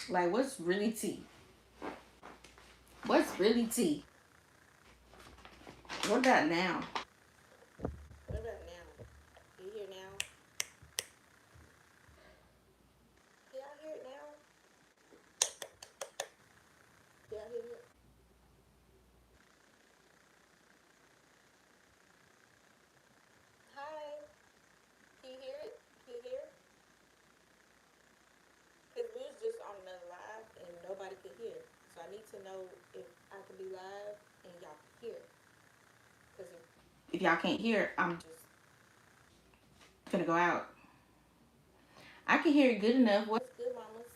Like, what's really tea? What's really tea? What about now? What about now? You hear now? Can y'all hear it now? Can y'all hear it? Hi. Can you hear it? Can you hear it? Because we was just on another live and nobody could hear. So I need to know if I can be live and y'all can hear. Because if y'all can't hear, I'm just gonna go out. I can hear it good enough. What's good, mamas?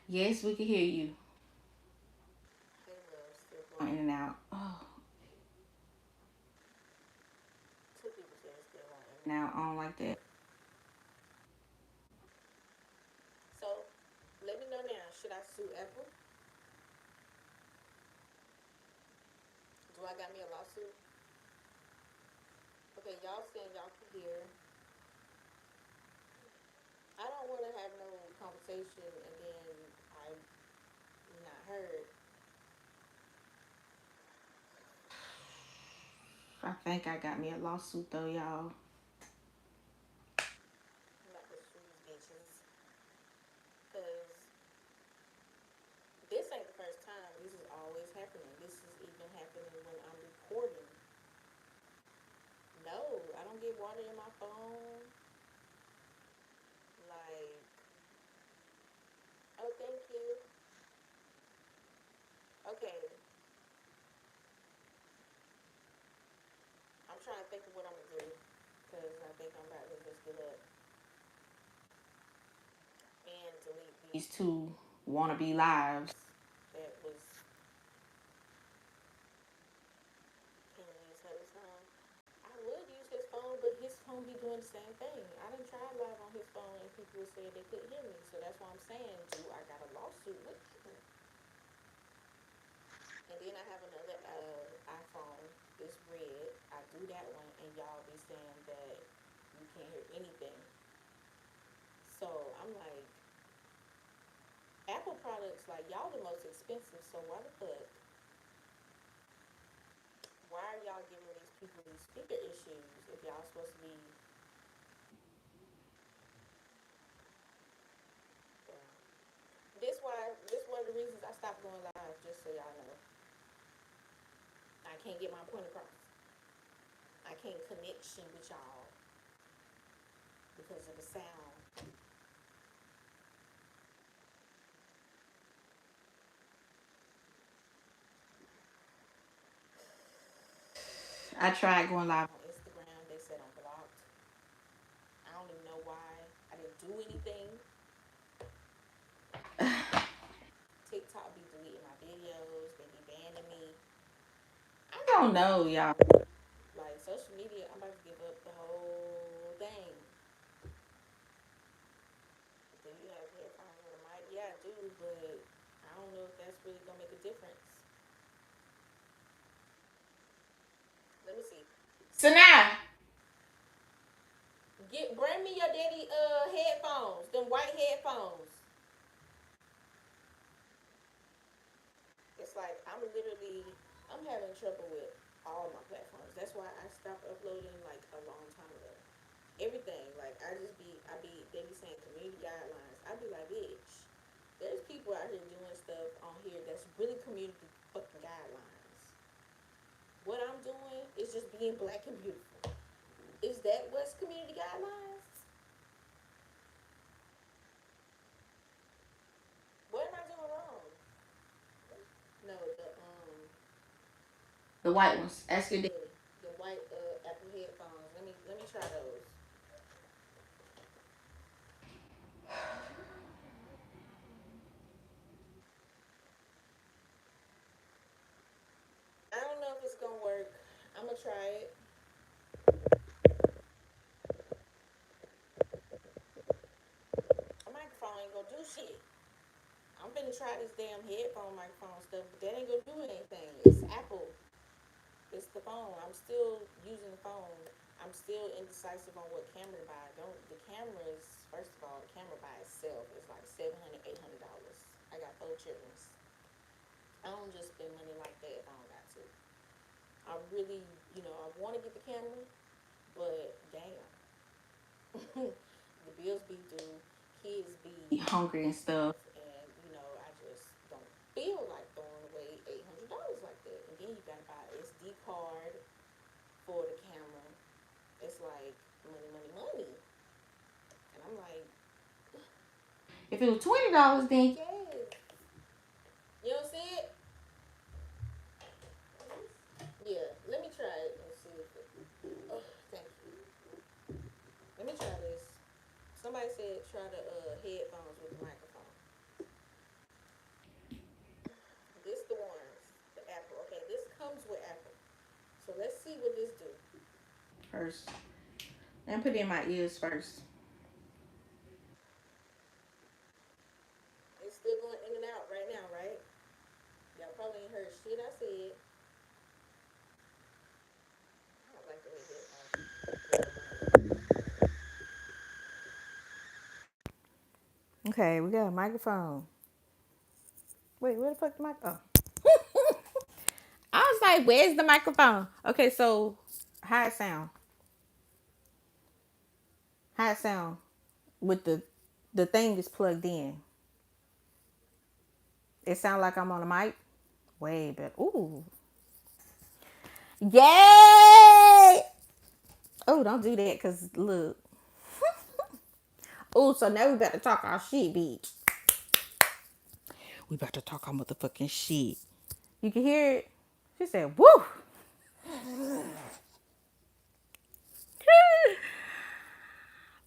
Yes, we can hear you. Hey, love, still going in and out. Oh, two people said it's still going in and out. I don't like that. So, let me know now. Should I sue Apple? Do I got me a lawsuit? Okay, y'all saying y'all can hear. I don't want to have no conversation and then I'm not heard. I think I got me a lawsuit though, y'all. I'm not gonna sue these bitches. Because this ain't the first time. This is always happening. This is even happening when I'm recording. No, I don't get water in my phone. Like, oh, thank you. Okay, I'm trying to think of what I'm gonna do. Because I think I'm about to just get up and delete these two wannabe lives. That was King his whole time. I would use his phone, but his phone be doing the same thing. I done tried live on his phone and people said they couldn't hear me. So that's why I'm saying, do I got a lawsuit with you? And then I have another iPhone. It's red. I do that one, and y'all be saying that you can't hear anything. So I'm like, Apple products, like y'all the most expensive. So why the fuck? Why are y'all giving these people these speaker issues if y'all supposed to be? This one of the reasons I stopped going live. Just so y'all know, I can't get my point across. I can't connection with y'all because of the sound. I tried going live on Instagram. They said I'm blocked. I don't even know why. I didn't do anything. TikTok be deleting my videos. They be banning me. I don't know, y'all. Like social media, I'm about to give up the whole thing. Do you have headphones with a mic? Yeah, I do, but I don't know if that's really gonna make a difference. Let me see. So now, bring me your daddy headphones, them white headphones. It's like I'm having trouble with all my platforms. That's why I stopped uploading like a long time ago. Everything, like they be saying community guidelines. I be like, bitch, there's people out here doing stuff on here that's really community fucking guidelines. What I'm doing is just being black and beautiful. Is that what's community guidelines? What am I doing wrong? No, the white ones. Ask your daddy. The white Apple headphones. Let me try those. I don't know if it's gonna work. I'm gonna try it. A microphone ain't gonna do shit. I'm gonna try this damn headphone microphone stuff, but that ain't gonna do anything. It's Apple. It's the phone. I'm still using the phone. I'm still indecisive on what camera to buy. Don't the camera is First of all, the camera by itself is like $700, $800. I got 4 children. I don't just spend money like that if I don't got to. I really, I want to get the camera, but damn, the bills be due, kids be hungry and stuff, and I just don't feel like throwing away $800 like that. And then you gotta buy an SD card for the camera. It's like money, money, money. And I'm like, if it was $20, then yes. You don't see it? Yeah. Let me try it and see if it. Oh, thank you. Let me try this. Somebody said try the headphones with the microphone. This the ones, the Apple. Okay, this comes with Apple. So let's see what this do. First, let me put it in my ears first. It's still going in and out right now, right? Y'all probably ain't heard shit I said. I don't like the way headphones. Okay, we got a microphone. Wait, where the fuck the mic? Oh. I was like, where's the microphone? Okay, so how it sound? How it sound with the thing is plugged in? It sound like I'm on a mic. Way better. Ooh. Yay! Oh, don't do that, cause look. Oh, so now we about to talk our shit, bitch. We about to talk our motherfucking shit. You can hear it. She said, "Woo."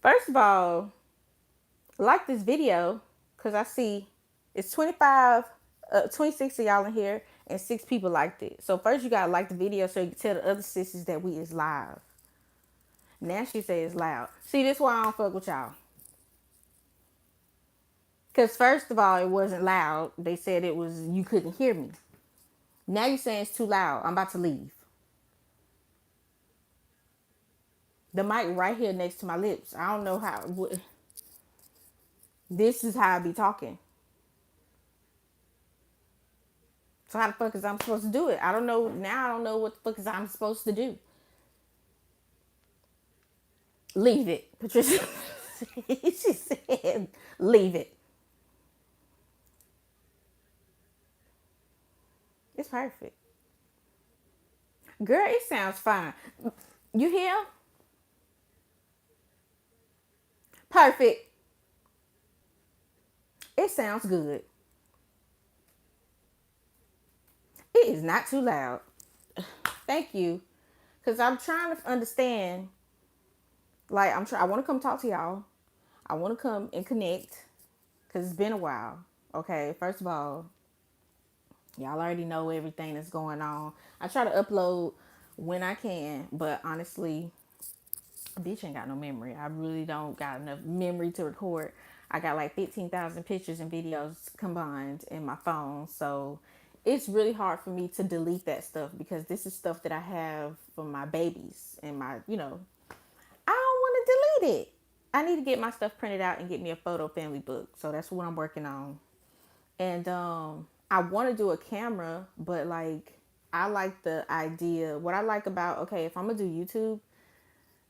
First of all, like this video, cause I see it's 26 of y'all in here, and 6 people liked it. So first you gotta like the video so you can tell the other sisters that we is live. Now she say it's loud. See, this why I don't fuck with y'all. Cause first of all, it wasn't loud. They said it was you couldn't hear me. Now you saying it's too loud. I'm about to leave. The mic right here next to my lips. I don't know how. This is how I be talking. So how the fuck is I'm supposed to do it? I don't know. Now I don't know what the fuck is I'm supposed to do. Leave it, Patricia. She said, leave it. It's perfect. Girl, it sounds fine. You hear? Perfect. It sounds good. It is not too loud. Thank you. Cause I'm trying to understand. Like I want to come talk to y'all. I want to come and connect. Cause it's been a while. Okay. First of all, y'all already know everything that's going on. I try to upload when I can, but honestly, bitch ain't got no memory. I really don't got enough memory to record. I got like 15,000 pictures and videos combined in my phone. So it's really hard for me to delete that stuff because this is stuff that I have for my babies and I don't want to delete it. I need to get my stuff printed out and get me a photo family book. So that's what I'm working on. And I want to do a camera, but like I like the idea. What I like about, okay, if I'm going to do YouTube,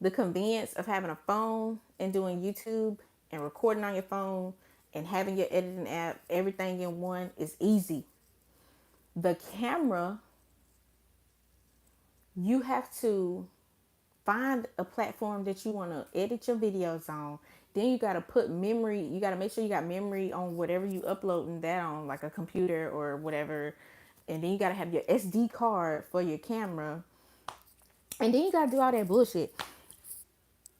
the convenience of having a phone and doing YouTube and recording on your phone and having your editing app, everything in one is easy. The camera, you have to find a platform that you want to edit your videos on. Then you got to put memory, you got to make sure you got memory on whatever you uploading that on, like a computer or whatever. And then you got to have your SD card for your camera. And then you got to do all that bullshit.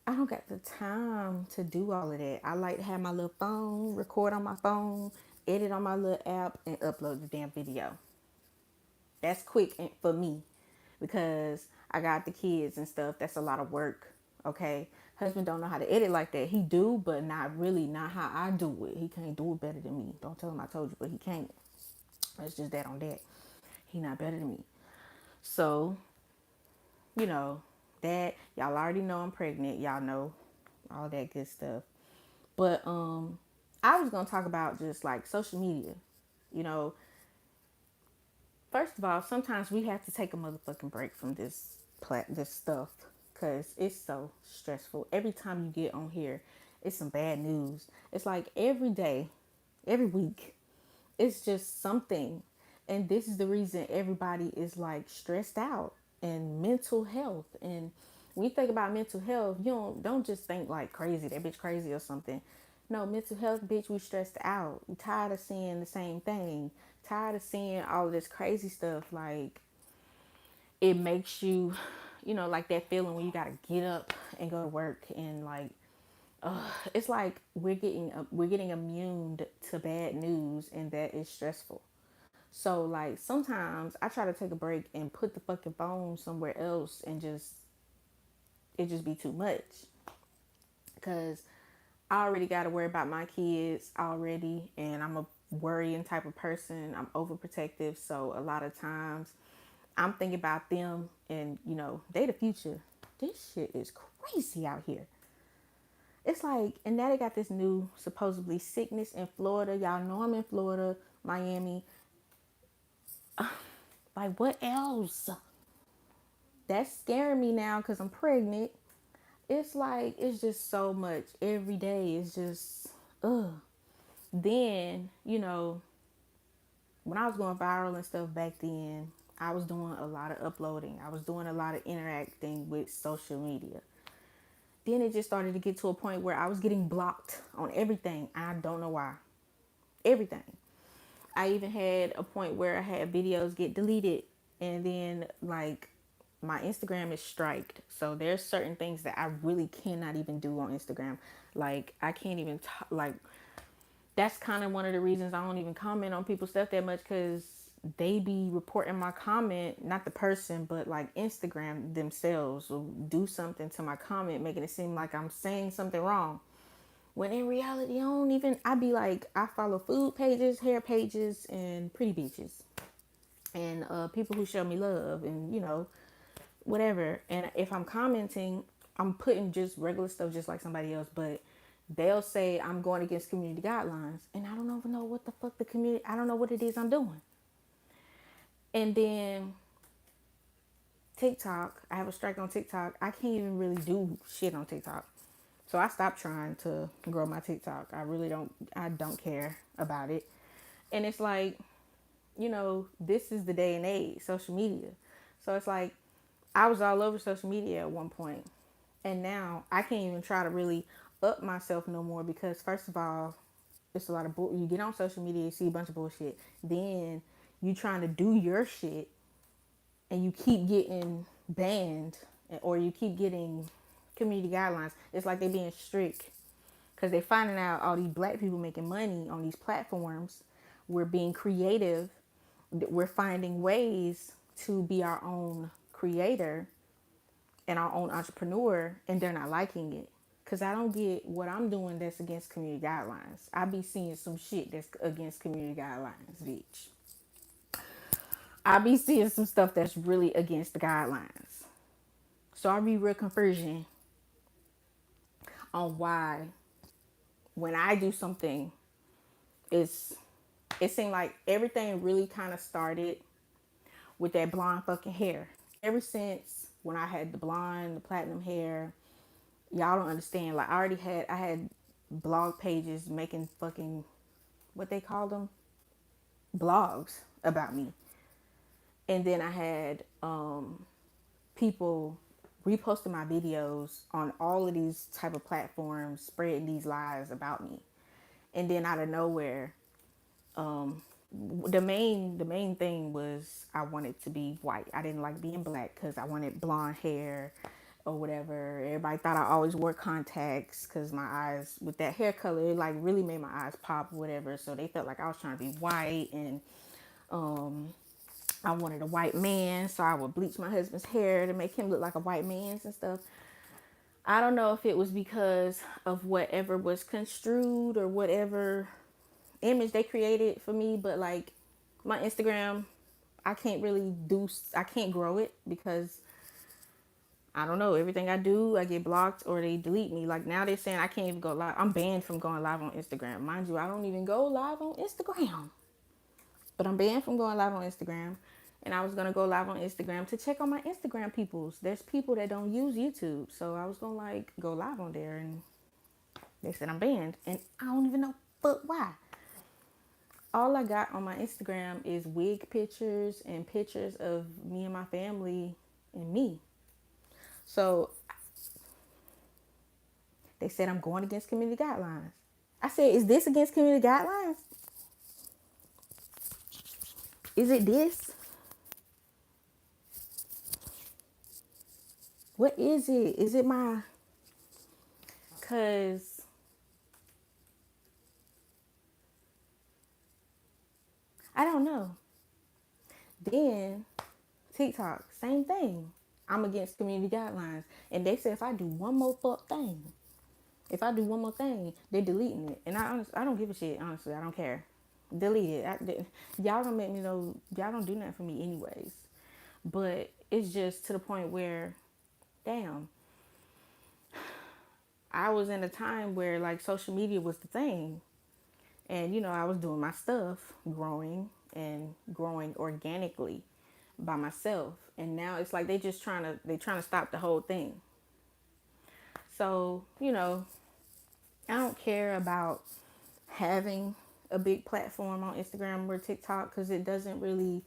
I don't got the time to do all of that. I like to have my little phone, record on my phone, edit on my little app, and upload the damn video. That's quick for me because I got the kids and stuff. That's a lot of work. Okay. Husband don't know how to edit like that. He do, but not really, not how I do it. He can't do it better than me. Don't tell him I told you, but he can't. It's just that on that. He not better than me. So, you know, that y'all already know I'm pregnant. Y'all know all that good stuff. But I was gonna talk about just like social media. You know, first of all, sometimes we have to take a motherfucking break from this stuff because it's so stressful. Every time you get on here, it's some bad news. It's like every day, every week, it's just something. And this is the reason everybody is like stressed out and mental health. And when you think about mental health, you don't just think like crazy, that bitch crazy or something. No, mental health, bitch, we stressed out. We tired of seeing the same thing. Tired of seeing all of this crazy stuff. Like it makes you, like that feeling when you gotta get up and go to work and like it's like we're getting immune to bad news, and that is stressful. So like sometimes I try to take a break and put the fucking phone somewhere else, and it just be too much because I already got to worry about my kids already, and I'm a worrying type of person. I'm overprotective, so a lot of times I'm thinking about them, and they the future. This shit is crazy out here. It's like, and now they got this new supposedly sickness in Florida. Y'all know I'm in Florida, Miami. Like, what else? That's scaring me now because I'm pregnant. It's like, it's just so much every day. It's just, ugh. Then, when I was going viral and stuff back then, I was doing a lot of uploading. I was doing a lot of interacting with social media. Then it just started to get to a point where I was getting blocked on everything. I don't know why. Everything. I even had a point where I had videos get deleted, and then like my Instagram is striked. So there's certain things that I really cannot even do on Instagram. Like I can't even like that's kind of one of the reasons I don't even comment on people's stuff that much, because they be reporting my comment, not the person, but like Instagram themselves will do something to my comment, making it seem like I'm saying something wrong. When in reality, I be like, I follow food pages, hair pages, and pretty beaches. And people who show me love and, whatever. And if I'm commenting, I'm putting just regular stuff just like somebody else. But they'll say I'm going against community guidelines. And I don't even know what the fuck I don't know what it is I'm doing. And then TikTok, I have a strike on TikTok. I can't even really do shit on TikTok. So I stopped trying to grow my TikTok. I don't care about it. And it's like, this is the day and age, social media. So it's like, I was all over social media at one point. And now I can't even try to really up myself no more because, first of all, it's a lot of you get on social media, you see a bunch of bullshit. Then you trying to do your shit and you keep getting banned, or you keep getting community guidelines. It's like they being strict because they finding out all these black people making money on these platforms. We're being creative. We're finding ways to be our own creator and our own entrepreneur, and they're not liking it. Cause I don't get what I'm doing that's against community guidelines. I be seeing some shit that's against community guidelines, bitch. I be seeing some stuff that's really against the guidelines. So I be real confusion on why when I do something, it's it seemed like everything really kind of started with that blonde fucking hair. Ever since when I had the blonde, the platinum hair, y'all don't understand. Like I had blog pages making fucking what they call them blogs about me, and then I had people reposting my videos on all of these type of platforms, spreading these lies about me, and then out of nowhere, the main thing was I wanted to be white. I didn't like being black because I wanted blonde hair or whatever. Everybody thought I always wore contacts because my eyes with that hair color, it like really made my eyes pop or whatever. So they felt like I was trying to be white, and I wanted a white man, so I would bleach my husband's hair to make him look like a white man's and stuff. I don't know if it was because of whatever was construed or whatever image they created for me, but like my Instagram, I can't grow it because I don't know. Everything I do, I get blocked or they delete me. Like now they're saying I can't even go live. I'm banned from going live on Instagram. Mind you, I don't even go live on Instagram. But I'm banned from going live on Instagram. And I was gonna go live on Instagram to check on my Instagram peoples. There's people that don't use YouTube. So I was gonna like go live on there and they said I'm banned. And I don't even know but why. All I got on my Instagram is wig pictures and pictures of me and my family and me. So they said I'm going against community guidelines. I said, is this against community guidelines? Is it this? What is it? Is it my... Because I don't know. Then TikTok, same thing. I'm against community guidelines. And they said if I do one more fuck thing, if I do one more thing, they're deleting it. And I don't give a shit, honestly. I don't care. Delete it. Y'all don't make me know. Y'all don't do nothing for me anyways. But it's just to the point where, damn, I was in a time where like social media was the thing. And I was doing my stuff, growing and growing organically by myself. And now it's like they trying to stop the whole thing. So, I don't care about having a big platform on Instagram or TikTok because it doesn't really,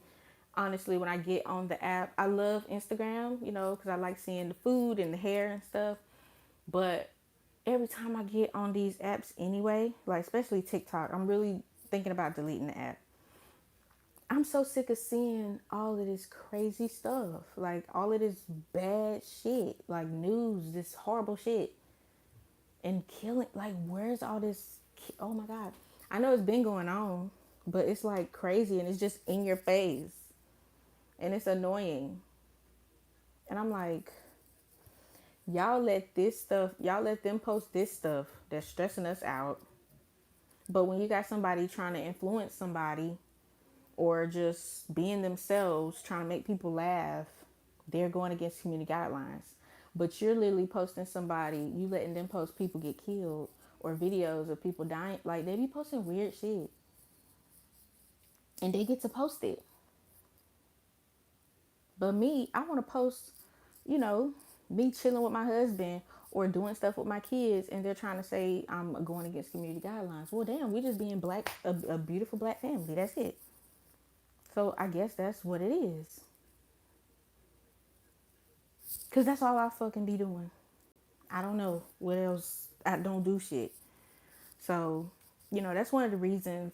honestly, when I get on the app, I love Instagram, because I like seeing the food and the hair and stuff. But every time I get on these apps anyway, like especially TikTok, I'm really thinking about deleting the app. I'm so sick of seeing all of this crazy stuff, like all of this bad shit, like news, this horrible shit, and killing. Like, where's all this? Oh my God. I know it's been going on, but it's like crazy and it's just in your face and it's annoying. And I'm like, y'all let them post this stuff that's stressing us out. But when you got somebody trying to influence somebody or just being themselves, trying to make people laugh, they're going against community guidelines. But you're literally posting somebody, you letting them post people get killed or videos of people dying. Like, they be posting weird shit. And they get to post it. But me, I want to post, you know, me chilling with my husband or doing stuff with my kids, and they're trying to say I'm going against community guidelines. Well, damn, we just being black, a beautiful black family. That's it. So I guess that's what it is. Cause that's all I fucking be doing. I don't know what else. I don't do shit. So, that's one of the reasons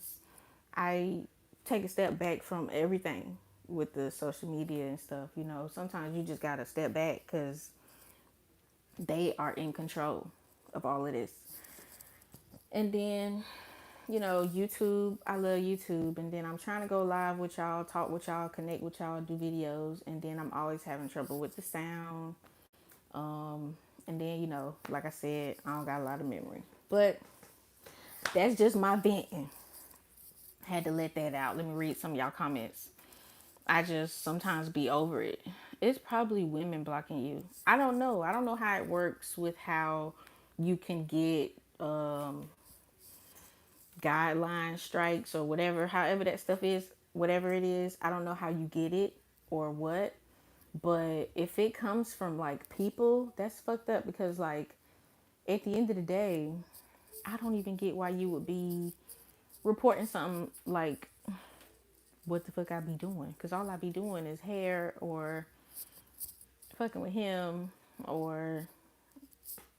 I take a step back from everything with the social media and stuff. Sometimes you just gotta step back because they are in control of all of this. And then, YouTube, I love YouTube. And then I'm trying to go live with y'all, talk with y'all, connect with y'all, do videos. And then I'm always having trouble with the sound. And then, like I said, I don't got a lot of memory. But that's just my venting. Had to let that out. Let me read some of y'all comments. I just sometimes be over it. It's probably women blocking you. I don't know. I don't know how it works with how you can get guideline strikes or whatever, however that stuff is, whatever it is. I don't know how you get it or what. But if it comes from like people, that's fucked up because like at the end of the day, I don't even get why you would be reporting something like what the fuck I be doing. Because all I be doing is hair or fucking with him or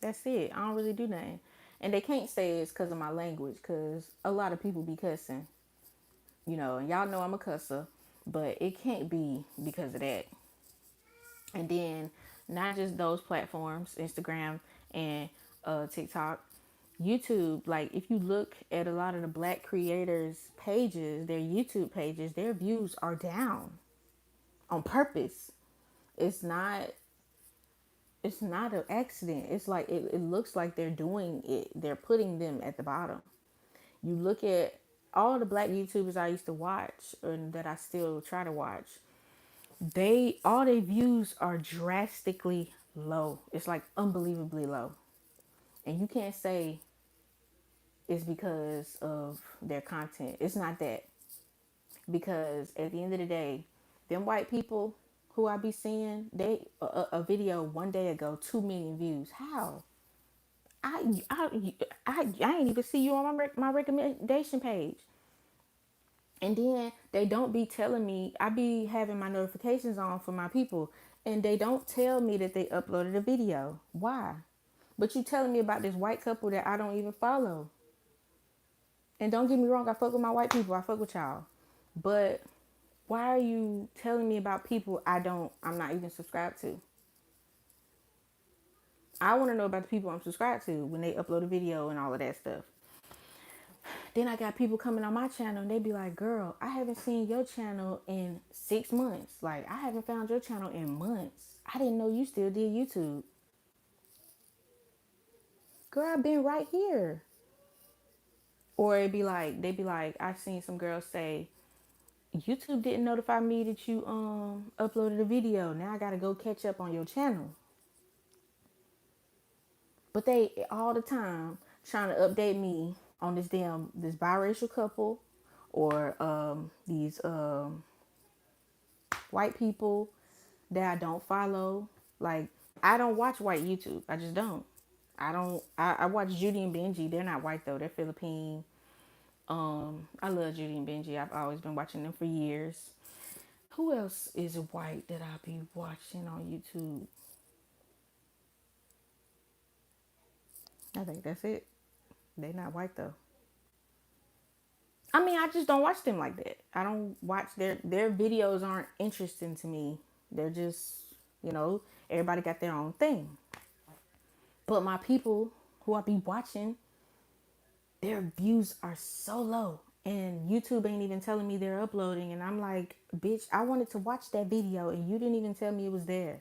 that's it. I don't really do nothing. And they can't say it's because of my language because a lot of people be cussing, and y'all know I'm a cusser, but it can't be because of that. And then not just those platforms, Instagram and TikTok, YouTube. Like if you look at a lot of the black creators' pages, their YouTube pages, their views are down on purpose. It's not. It's not an accident. It's like it looks like they're doing it. They're putting them at the bottom. You look at all the black YouTubers I used to watch and that I still try to watch. All their views are drastically low. It's like unbelievably low. And you can't say it's because of their content. It's not that. Because at the end of the day, them white people who I be seeing, a video one day ago, 2 million views. How? I ain't even see you on my recommendation page. And then they don't be telling me. I be having my notifications on for my people, and they don't tell me that they uploaded a video. Why? But you telling me about this white couple that I don't even follow. And don't get me wrong, I fuck with my white people. I fuck with y'all. But why are you telling me about people I'm not even subscribed to? I want to know about the people I'm subscribed to when they upload a video and all of that stuff. Then I got people coming on my channel and they be like, girl, I haven't seen your channel in 6 months. Like, I haven't found your channel in months. I didn't know you still did YouTube. Girl, I've been right here. Or they be like, I've seen some girls say, YouTube didn't notify me that you uploaded a video. Now I gotta go catch up on your channel. But they all the time trying to update me on this biracial couple or these white people that I don't follow. Like, I don't watch white YouTube. I just don't. I watch Judy and Benji. They're not white though. They're Philippine. I love Judy and Benji. I've always been watching them for years. Who else is white that I'll be watching on YouTube? I think that's it. They not white though. I mean, I just don't watch them like that. I don't watch their videos aren't interesting to me. They're just, you know, everybody got their own thing. But my people who I be watching, their views are so low. And YouTube ain't even telling me they're uploading. And I'm like, bitch, I wanted to watch that video and you didn't even tell me it was there.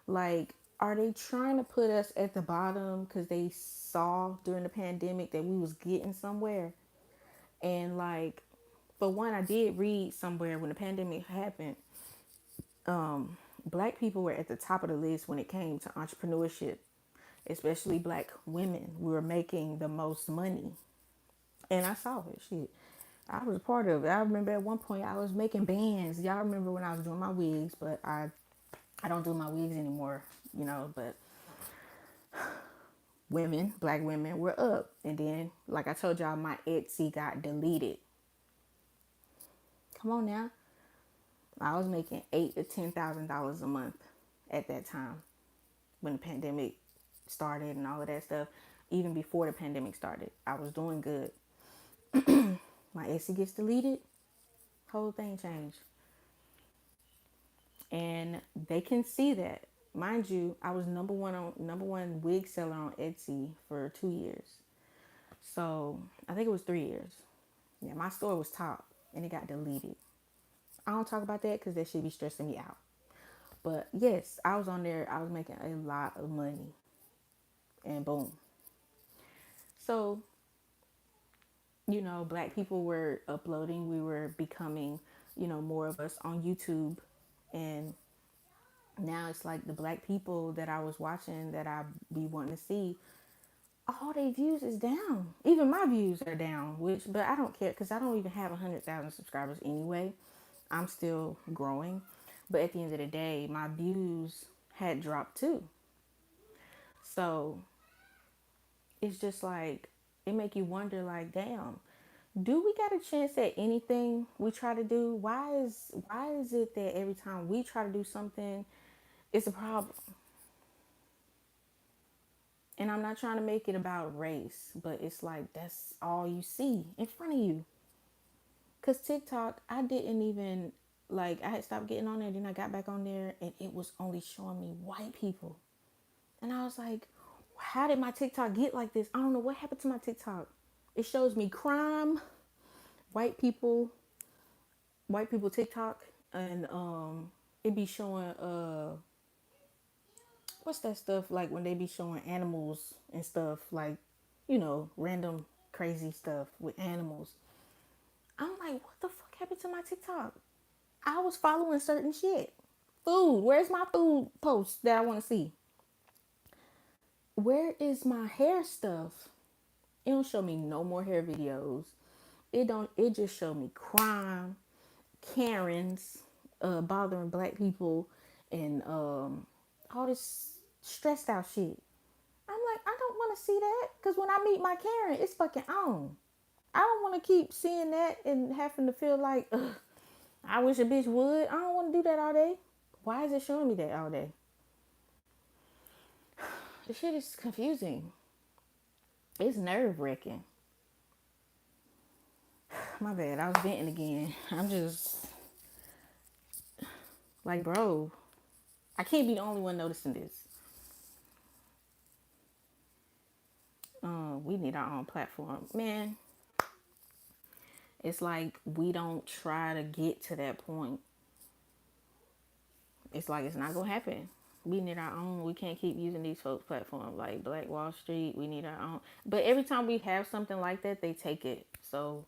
Like, are they trying to put us at the bottom because they saw during the pandemic that we was getting somewhere? And like, for one, I did read somewhere when the pandemic happened, black people were at the top of the list when it came to entrepreneurship, especially black women. We were making the most money. And I saw it. Shit. I was a part of it. I remember at one point I was making bands. Y'all remember when I was doing my wigs, but I don't do my wigs anymore, you know, but black women were up. And then, like I told y'all, my Etsy got deleted. Come on now. I was making $8,000 to $10,000 a month at that time when the pandemic started and all of that stuff. Even before the pandemic started, I was doing good. My Etsy gets deleted, whole thing changed. And they can see that. Mind you, I was number one wig seller on Etsy for 2 years. So I think it was 3 years. Yeah, my store was top and it got deleted. I don't talk about that because that should be stressing me out. But yes, I was on there. I was making a lot of money. And boom. So, you know, black people were uploading. We were becoming, you know, more of us on YouTube. And now it's like the black people that I was watching that I be wanting to see, all their views is down. Even my views are down, but I don't care because I don't even have 100,000 subscribers anyway. I'm still growing. But at the end of the day, my views had dropped too. So it's just like, it make you wonder like, damn, do we got a chance at anything we try to do? Why is it that every time we try to do something, it's a problem? And I'm not trying to make it about race, but it's like that's all you see in front of you. Cause TikTok, I didn't even like, I had stopped getting on there, then I got back on there and it was only showing me white people. And I was like, how did my TikTok get like this? I don't know what happened to my TikTok. It shows me crime, white people, TikTok, and it be showing what's that stuff like when they be showing animals and stuff like, you know, random crazy stuff with animals. I'm like, what the fuck happened to my TikTok? I was following certain shit. Food. Where's my food posts that I want to see? where is my hair stuff? It don't show me no more hair videos. It just show me crime, Karens, bothering black people, and all this stressed out shit. I'm like, I don't want to see that, because when I meet my Karen, it's fucking on. I don't want to keep seeing that and having to feel like, ugh, I wish a bitch would. I don't want to do that all day. Why is it showing me that all day? The shit is confusing. It's nerve wracking. My bad. I was venting again. I'm just like, bro, I can't be the only one noticing this. We need our own platform, man. It's like we don't try to get to that point. It's like it's not gonna happen. We need our own. We can't keep using these folks' platforms like Black Wall Street. We need our own. But every time we have something like that, they take it. So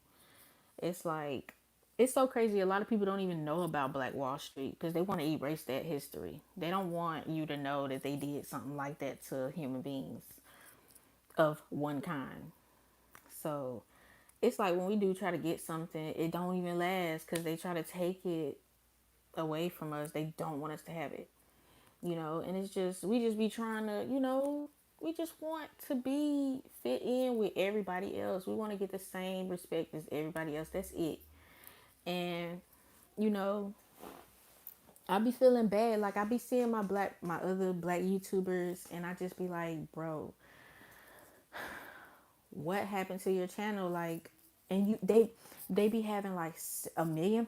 it's like it's so crazy. A lot of people don't even know about Black Wall Street because they want to erase that history. They don't want you to know that they did something like that to human beings of one kind. So it's like when we do try to get something, it don't even last because they try to take it away from us. They don't want us to have it, and it's just we just be trying to, we just want to be fit in with everybody else. We want to get the same respect as everybody else. That's it. And you know, I be feeling bad. Like I be seeing my other black YouTubers, and I just be like, bro, what happened to your channel? Like, and they be having like a million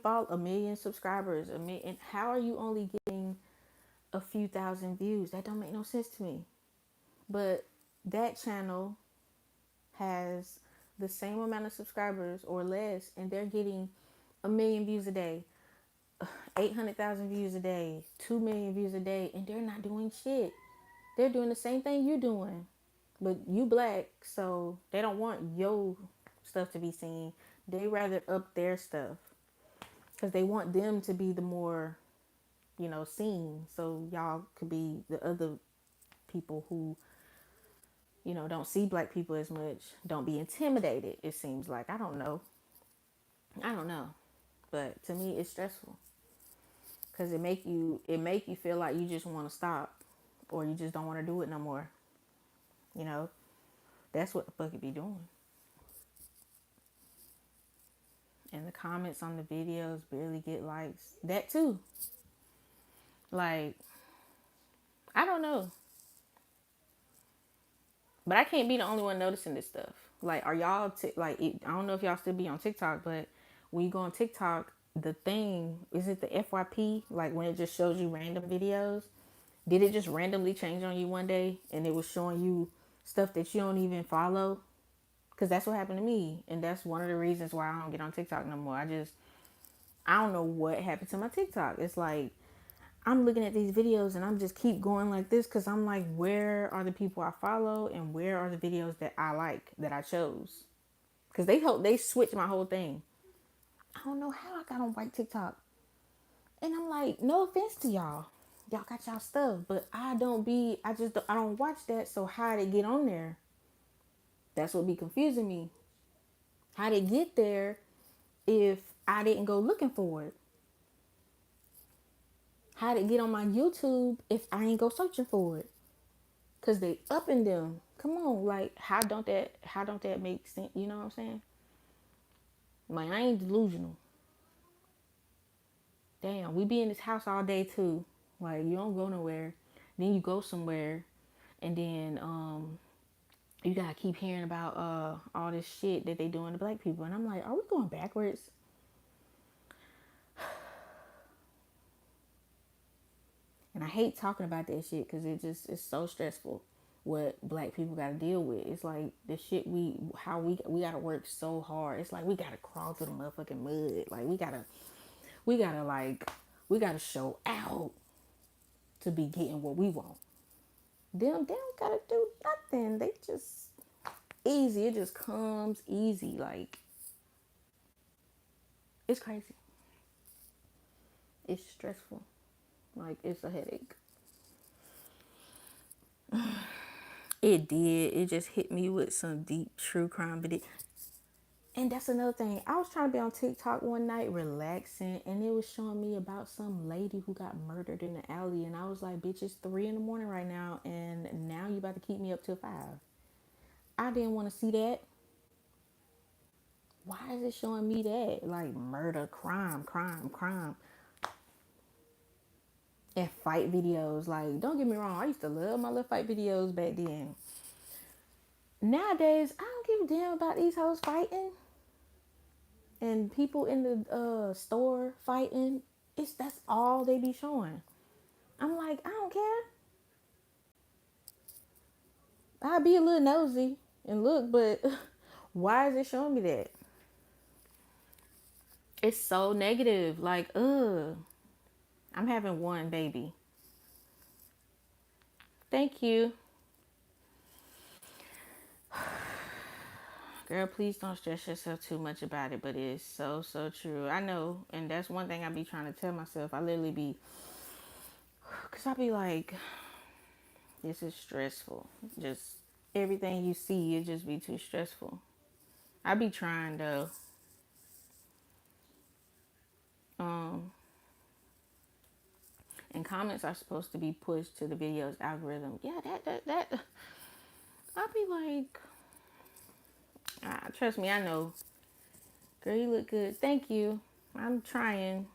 subscribers, a million. And how are you only getting a few thousand views? That don't make no sense to me. But that channel has the same amount of subscribers or less, and they're getting a million views a day, 800,000 views a day, 2 million views a day, and they're not doing shit. They're doing the same thing you're doing, but you black, so they don't want your stuff to be seen. They rather up their stuff because they want them to be the more, seen, so y'all could be the other people who, don't see black people as much, don't be intimidated. It seems like I don't know, but to me it's stressful because it make you feel like you just want to stop or you just don't want to do it no more. You know, that's what the fuck it be doing. And the comments on the videos barely get likes. That too. Like, I don't know. But I can't be the only one noticing this stuff. Like, are y'all, I don't know if y'all still be on TikTok, but when you go on TikTok, the thing, is it the FYP? Like, when it just shows you random videos? Did it just randomly change on you one day and it was showing you stuff that you don't even follow? Because that's what happened to me. And that's one of the reasons why I don't get on TikTok no more. I don't know what happened to my TikTok. It's like, I'm looking at these videos and I'm just keep going like this because I'm like, where are the people I follow and where are the videos that I like, that I chose? Because they switched my whole thing. I don't know how I got on white TikTok. And I'm like, no offense to y'all. Y'all got y'all stuff, but I don't watch that. So how did it get on there? That's what be confusing me. How did it get there if I didn't go looking for it? How did it get on my YouTube if I ain't go searching for it? Cause they up in them. Come on, like how don't that make sense? You know what I'm saying? Like I ain't delusional. Damn, we be in this house all day too. Like you don't go nowhere. Then you go somewhere, and then you gotta keep hearing about all this shit that they doing to black people, and I'm like, are we going backwards? And I hate talking about that shit because it's so stressful what black people got to deal with. It's like the shit we got to work so hard. It's like we got to crawl through the motherfucking mud. Like we got to show out to be getting what we want. They don't got to do nothing. They just easy. It just comes easy. Like it's crazy. It's stressful. Like it's a headache. It did. It just hit me with some deep true crime. But it, and that's another thing. I was trying to be on TikTok one night, relaxing, and it was showing me about some lady who got murdered in the alley. And I was like, bitch, it's 3 in the morning right now, and now you about to keep me up till 5. I didn't want to see that. Why is it showing me that? Like murder, crime, crime, crime. And fight videos. Like, don't get me wrong, I used to love my little fight videos back then. Nowadays, I don't give a damn about these hoes fighting and people in the store fighting. That's all they be showing. I'm like, I don't care. I'll be a little nosy and look, but why is it showing me that? It's so negative. Like, I'm having one baby. Thank you. Girl, please don't stress yourself too much about it, but it's so, so true. I know, and that's one thing I be trying to tell myself. I literally be, because I be like, this is stressful. Just everything you see, it just be too stressful. I be trying though. Um, and comments are supposed to be pushed to the video's algorithm. Yeah, that. I be like, trust me, I know. Girl, you look good. Thank you. I'm trying.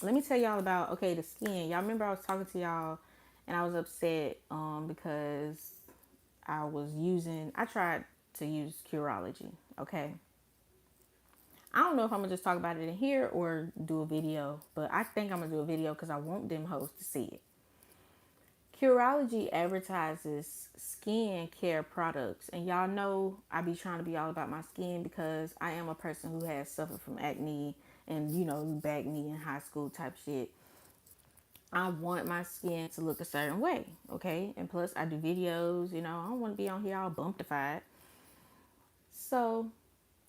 Let me tell y'all about, okay, the skin. Y'all remember I was talking to y'all and I was upset because I tried to use Curology, okay? I don't know if I'm gonna just talk about it in here or do a video, but I think I'm gonna do a video because I want them hoes to see it. Curology advertises skin care products, and y'all know I be trying to be all about my skin because I am a person who has suffered from acne and back knee in high school type shit. I want my skin to look a certain way, okay? And plus, I do videos. I don't want to be on here all bumptified. So,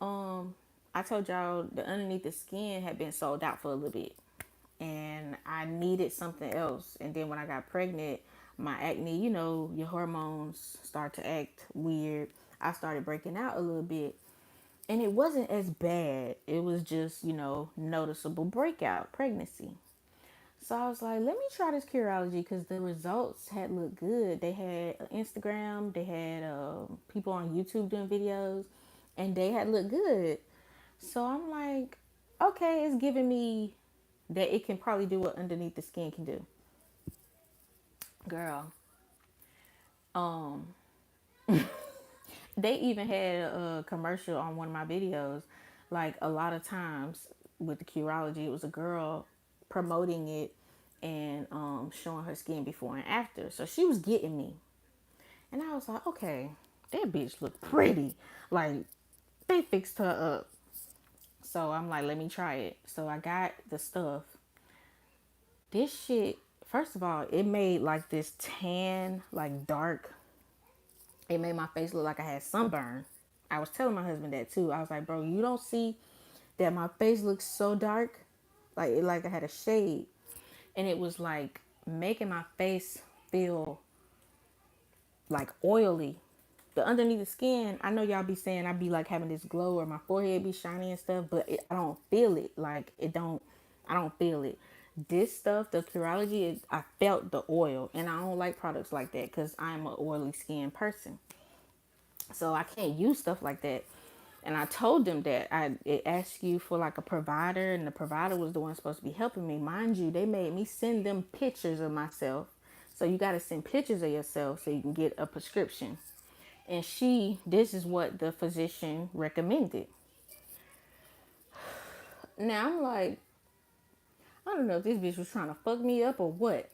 I told y'all the underneath the skin had been sold out for a little bit, and I needed something else. And then when I got pregnant, my acne, your hormones start to act weird. I started breaking out a little bit, and it wasn't as bad. It was just, noticeable breakout pregnancy. So I was like, let me try this Curology because the results had looked good. They had Instagram, they had people on YouTube doing videos, and they had looked good. So I'm like, okay, it's giving me that it can probably do what underneath the skin can do. Girl, um, they even had a commercial on one of my videos. Like a lot of times with the Curology, it was a girl promoting it and showing her skin before and after. So she was getting me. And I was like, okay, that bitch look pretty. Like they fixed her up. So I'm like, let me try it. So I got the stuff. This shit, first of all, it made like this tan, like dark. It made my face look like I had sunburn. I was telling my husband that too. I was like, bro, you don't see that my face looks so dark? Like I had a shade. And it was like making my face feel like oily. The underneath the skin, I know y'all be saying I be like having this glow or my forehead be shiny and stuff, but I don't feel it. Like I don't feel it. This stuff, the Curology, I felt the oil, and I don't like products like that because I'm an oily skin person. So I can't use stuff like that. And I told them that it asked you for like a provider, and the provider was the one supposed to be helping me. Mind you, they made me send them pictures of myself. So you got to send pictures of yourself so you can get a prescription. And this is what the physician recommended. Now I'm like, I don't know if this bitch was trying to fuck me up or what.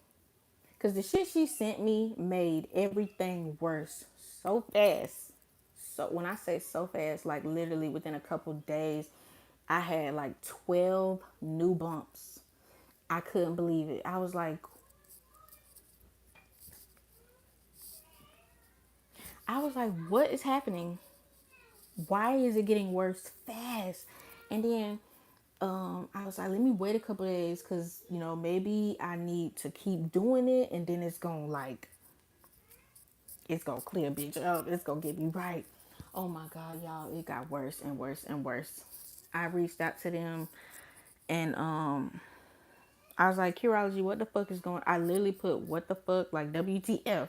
Because the shit she sent me made everything worse so fast. So when I say so fast, like literally within a couple days, I had like 12 new bumps. I couldn't believe it. I was like, what is happening? Why is it getting worse fast? And then I was like, let me wait a couple of days because, maybe I need to keep doing it and then it's going to like It's gonna clear bitch up. It's gonna get me right. Oh my god, y'all, it got worse and worse and worse. I reached out to them and I was like, Curology, what the fuck is going, I literally put what the fuck, like WTF.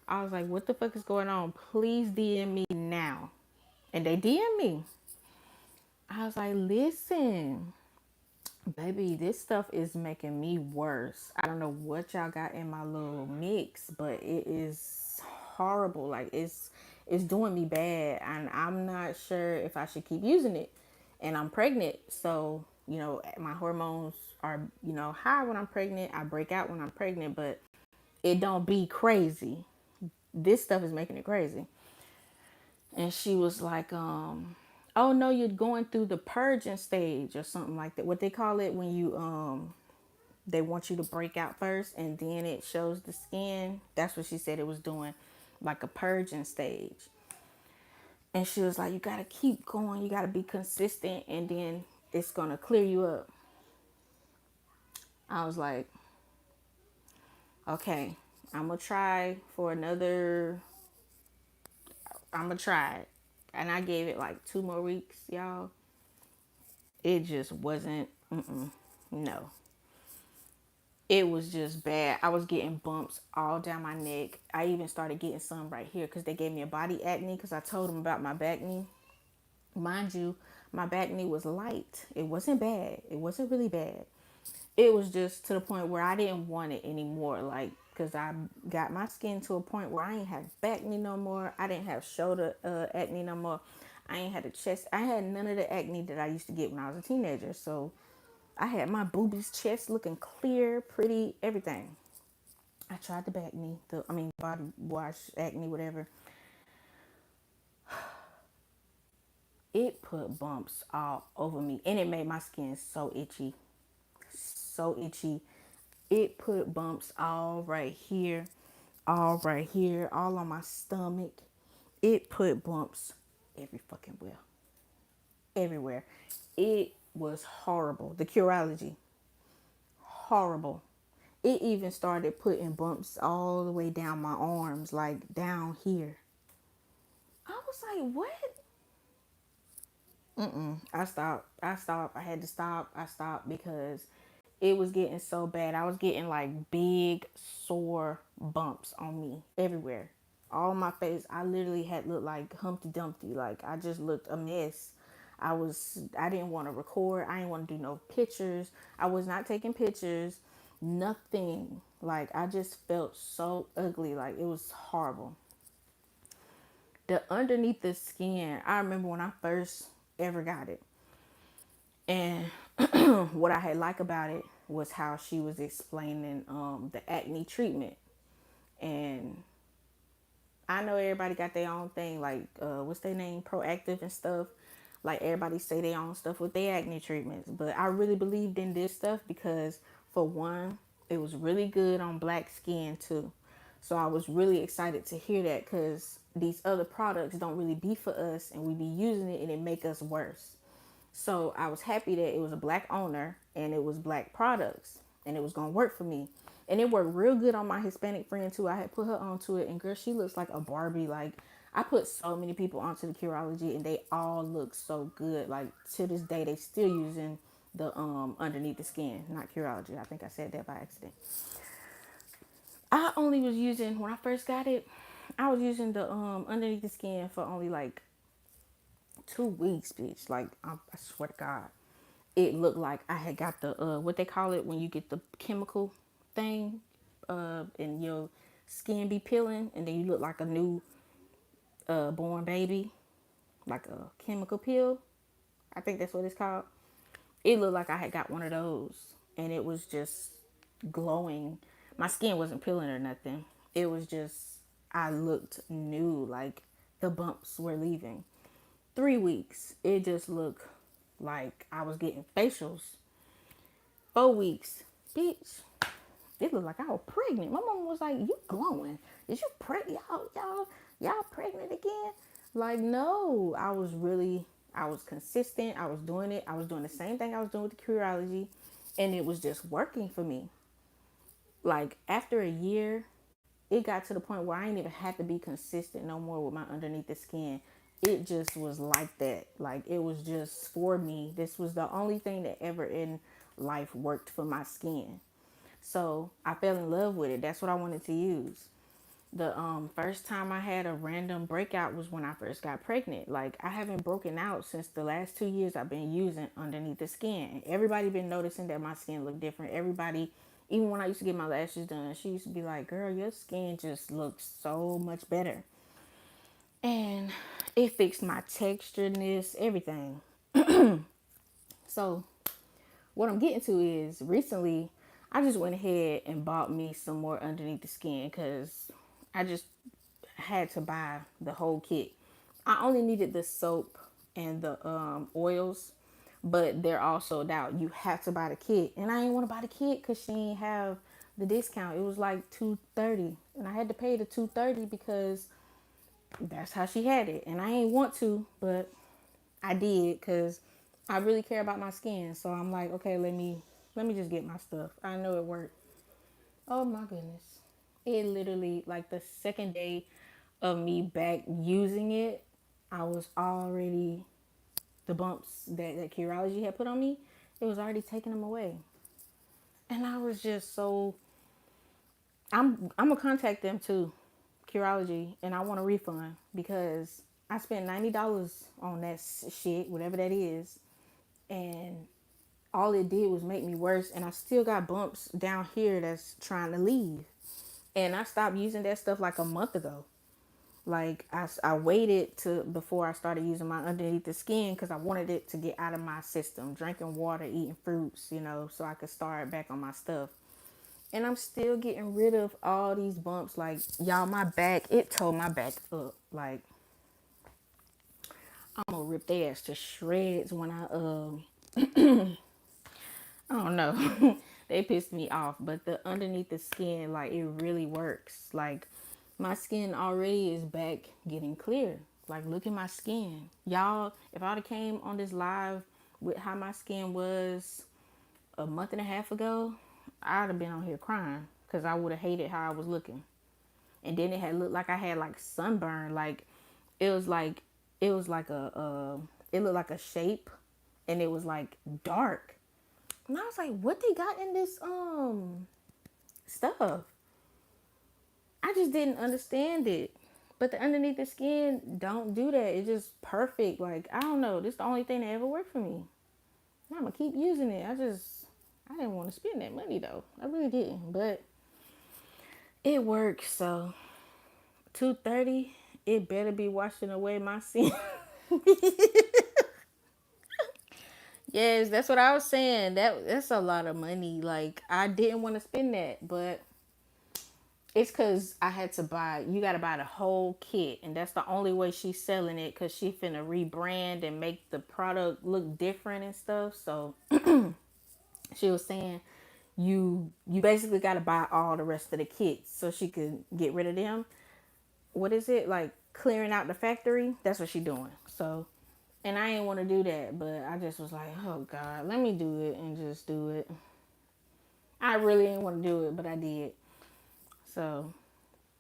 I was like, what the fuck is going on? Please DM me now. And they DM me. I was like, listen, baby, this stuff is making me worse. I don't know what y'all got in my little mix, but it is horrible. Like it's doing me bad, and I'm not sure if I should keep using it. And I'm pregnant, so my hormones are high when I'm pregnant. I break out when I'm pregnant, but it don't be crazy. This stuff is making it crazy. And she was like, oh no, you're going through the purging stage or something like that. What they call it when you they want you to break out first and then it shows the skin. That's what she said it was doing, like a purging stage. And she was like, you gotta keep going, you gotta be consistent, and then it's gonna clear you up. I was like, okay, I'm gonna try for another, I'm gonna try it. And I gave it like 2 more weeks, y'all. It just wasn't, no. It was just bad. I was getting bumps all down my neck. I even started getting some right here because they gave me a body acne because I told them about my back knee. Mind you, my back knee was light. It wasn't bad. It wasn't really bad. It was just to the point where I didn't want it anymore. Like, because I got my skin to a point where I ain't have back knee no more. I didn't have shoulder acne no more. I ain't had a chest. I had none of the acne that I used to get when I was a teenager. So I had my boobies, chest looking clear, pretty, everything. I tried the back knee, body wash, acne, whatever. It put bumps all over me and it made my skin so itchy. So itchy. It put bumps all right here, all on my stomach. It put bumps every fucking where. Everywhere. It was horrible. The Curology. Horrible. It even started putting bumps all the way down my arms, like down here. I was like, what? I stopped. I stopped. I had to stop. I stopped because it was getting so bad. I was getting like big sore bumps on me everywhere. All my face. I literally had looked like Humpty Dumpty. Like I just looked a mess. I didn't want to record. I didn't want to do no pictures. I was not taking pictures. Nothing. Like I just felt so ugly. Like it was horrible. The underneath the skin, I remember when I first ever got it. And what I had liked about it was how she was explaining the acne treatment. And I know everybody got their own thing, like what's their name, proactive and stuff. Like everybody say their own stuff with their acne treatments, but I really believed in this stuff because for one, it was really good on black skin too. So I was really excited to hear that because these other products don't really be for us, and we be using it and it make us worse. So I was happy that it was a black owner and it was black products and it was gonna work for me. And it worked real good on my Hispanic friend too. I had put her onto it, and girl, she looks like a Barbie. Like I put so many people onto the Curology and they all look so good. Like to this day they still using the underneath the skin, not Curology. I think I said that by accident. I only was using, when I first got it, I was using the underneath the skin for only like 2 weeks, bitch. Like I swear to God, it looked like I had got the what they call it when you get the chemical thing, and your skin be peeling, and then you look like a new born baby, like a chemical peel. I think that's what it's called. It looked like I had got one of those, and it was just glowing. My skin wasn't peeling or nothing. It was just I looked new, like the bumps were leaving. 3 weeks, it just looked like I was getting facials. 4 weeks, bitch, it looked like I was pregnant. My mom was like, "You glowing? Is you pregnant? Y'all pregnant again?" Like, no, I was consistent. I was doing it. I was doing the same thing I was doing with the Curology, and it was just working for me. Like after a year, it got to the point where I ain't even had to be consistent no more with my underneath the skin. It just was like that. Like it was just for me. This was the only thing that ever in life worked for my skin. So I fell in love with it. That's what I wanted to use. The first time I had a random breakout was when I first got pregnant. Like I haven't broken out since the last 2 years I've been using underneath the skin. Everybody been noticing that my skin look different. Everybody, even when I used to get my lashes done, she used to be like, "Girl, your skin just looks so much better." And it fixed my textureness, everything. So what I'm getting to is recently I just went ahead and bought me some more underneath the skin because I just had to buy the whole kit. I only needed the soap and the oils, but they're all sold out. You have to buy the kit, and I didn't want to buy the kit because she didn't have the discount. It was like $230, and I had to pay the $230 because that's how she had it, and I ain't want to, but I did because I really care about my skin. So I'm like, okay, let me just get my stuff. I know it worked. Oh my goodness. It literally, like the second day of me back using it, I was already, the bumps that Curology had put on me, it was already taking them away. And I was just so, I'm gonna contact them too, Curology, and I want a refund because I spent $90 on that shit, whatever that is, and all it did was make me worse. And I still got bumps down here that's trying to leave. And I stopped using that stuff like a month ago. Like I waited to before I started using my underneath the skin because I wanted it to get out of my system, drinking water, eating fruits, so I could start back on my stuff. And I'm still getting rid of all these bumps. Like y'all, my back, it tore my back up. Like I'm gonna rip their ass to shreds when I don't know. They pissed me off, but the underneath the skin, like it really works. Like my skin already is back getting clear. Like look at my skin. Y'all, if I'd have came on this live with how my skin was a month and a half ago, I'd have been on here crying because I would have hated how I was looking. And then it had looked like I had like sunburn. Like it was like it was like it looked like a shape, and it was like dark. And I was like, what they got in this stuff? I just didn't understand it. But the underneath the skin don't do that. It's just perfect. Like, I don't know. This is the only thing that ever worked for me. I'm gonna keep using it. I didn't want to spend that money though. I really didn't. But it works. So $230, it better be washing away my sin. Yes, that's what I was saying. That's a lot of money. Like I didn't want to spend that, but it's because I had to buy. You got to buy the whole kit, and that's the only way she's selling it. Cause she finna rebrand and make the product look different and stuff. So she was saying you basically got to buy all the rest of the kits so she could get rid of them. What is it like clearing out the factory? That's what she doing. So, and I didn't want to do that, but I just was like, oh God, let me do it and just do it. I really didn't want to do it, but I did. So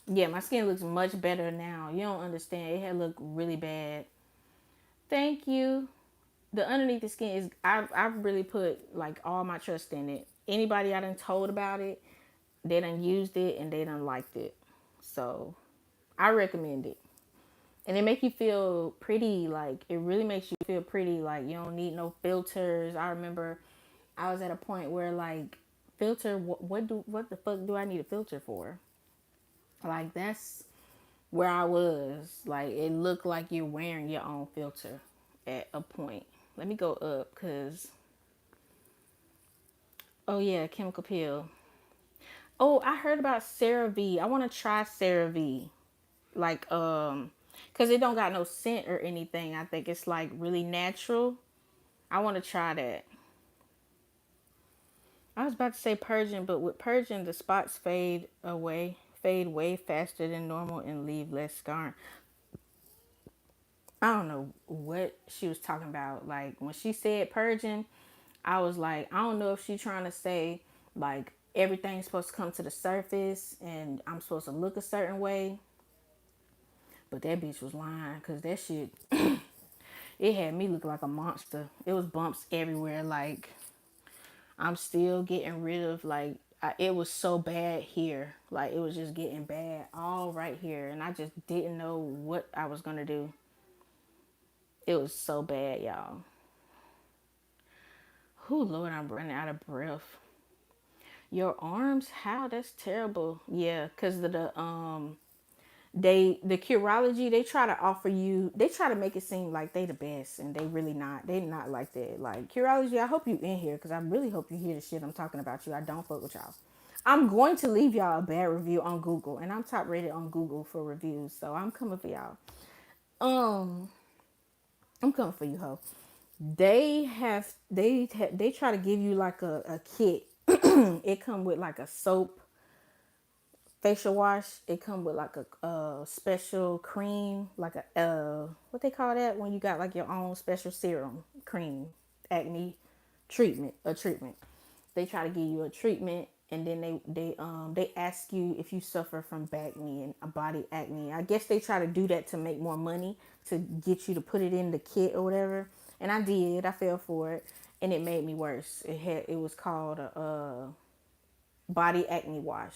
yeah, my skin looks much better now. You don't understand. It had looked really bad. Thank you. The underneath the skin is I've really put like all my trust in it. Anybody I done told about it, they done used it and they done liked it. So I recommend it. And it make you feel pretty, like it really makes you feel pretty, like you don't need no filters. I remember I was at a point where like filter what the fuck do I need a filter for? Like that's where I was. Like it looked like you're wearing your own filter at a point. Let me go up cuz oh yeah, chemical peel. Oh, I heard about CeraVe. I want to try CeraVe. Like cuz it don't got no scent or anything. I think it's like really natural. I want to try that. I was about to say purging, but with purging the spots fade way faster than normal and leave less scarring. I don't know what she was talking about. Like when she said purging, I was like, I don't know if she's trying to say like everything's supposed to come to the surface and I'm supposed to look a certain way. But that bitch was lying because that shit, it had me look like a monster. It was bumps everywhere. Like, I'm still getting rid of, like, it was so bad here. Like, it was just getting bad all right here. And I just didn't know what I was going to do. It was so bad, y'all. Oh, Lord, I'm running out of breath. Your arms? How? That's terrible. Yeah, because the Curology, they try to offer you, they try to make it seem like they the best, and they really not. They not like that. Like, Curology, I hope you in here because I really hope you hear the shit I'm talking about you. I don't fuck with y'all. I'm going to leave y'all a bad review on Google, and I'm top rated on Google for reviews, so I'm coming for y'all. Um, I'm coming for you, ho. They try to give you like a kit. It come with like a soap, facial wash. It come with like a special cream, like a what they call that when you got like your own special serum cream, acne treatment, a treatment. They try to give you a treatment, and then they ask you if you suffer from acne and a body acne. I guess they try to do that to make more money, to get you to put it in the kit or whatever. And I did. I fell for it, and it made me worse. It was called a body acne wash.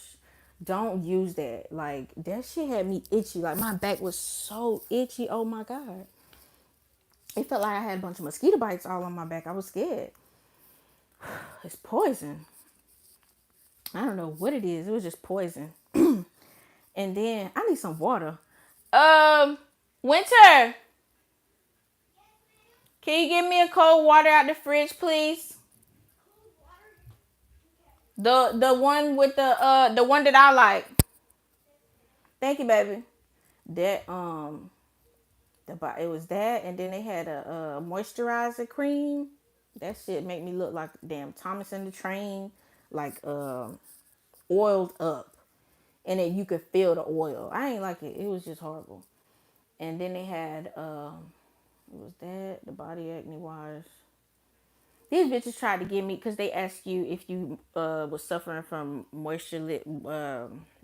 Don't use that. Like, that shit had me itchy. Like, my back was so itchy. Oh my god. It felt like I had a bunch of mosquito bites all on my back. I was scared. It's poison. I don't know what it is. It was just poison. And then I need some water. Winter, can you give me a cold water out the fridge, please? The one with the one that I like. Thank you, baby. That it was that, and then they had a moisturizer cream. That shit make me look like damn Thomas and the Train, like oiled up, and then you could feel the oil. I ain't like it. It was just horrible. And then they had it was that the body acne wash. These bitches tried to get me because they asked you if you was suffering from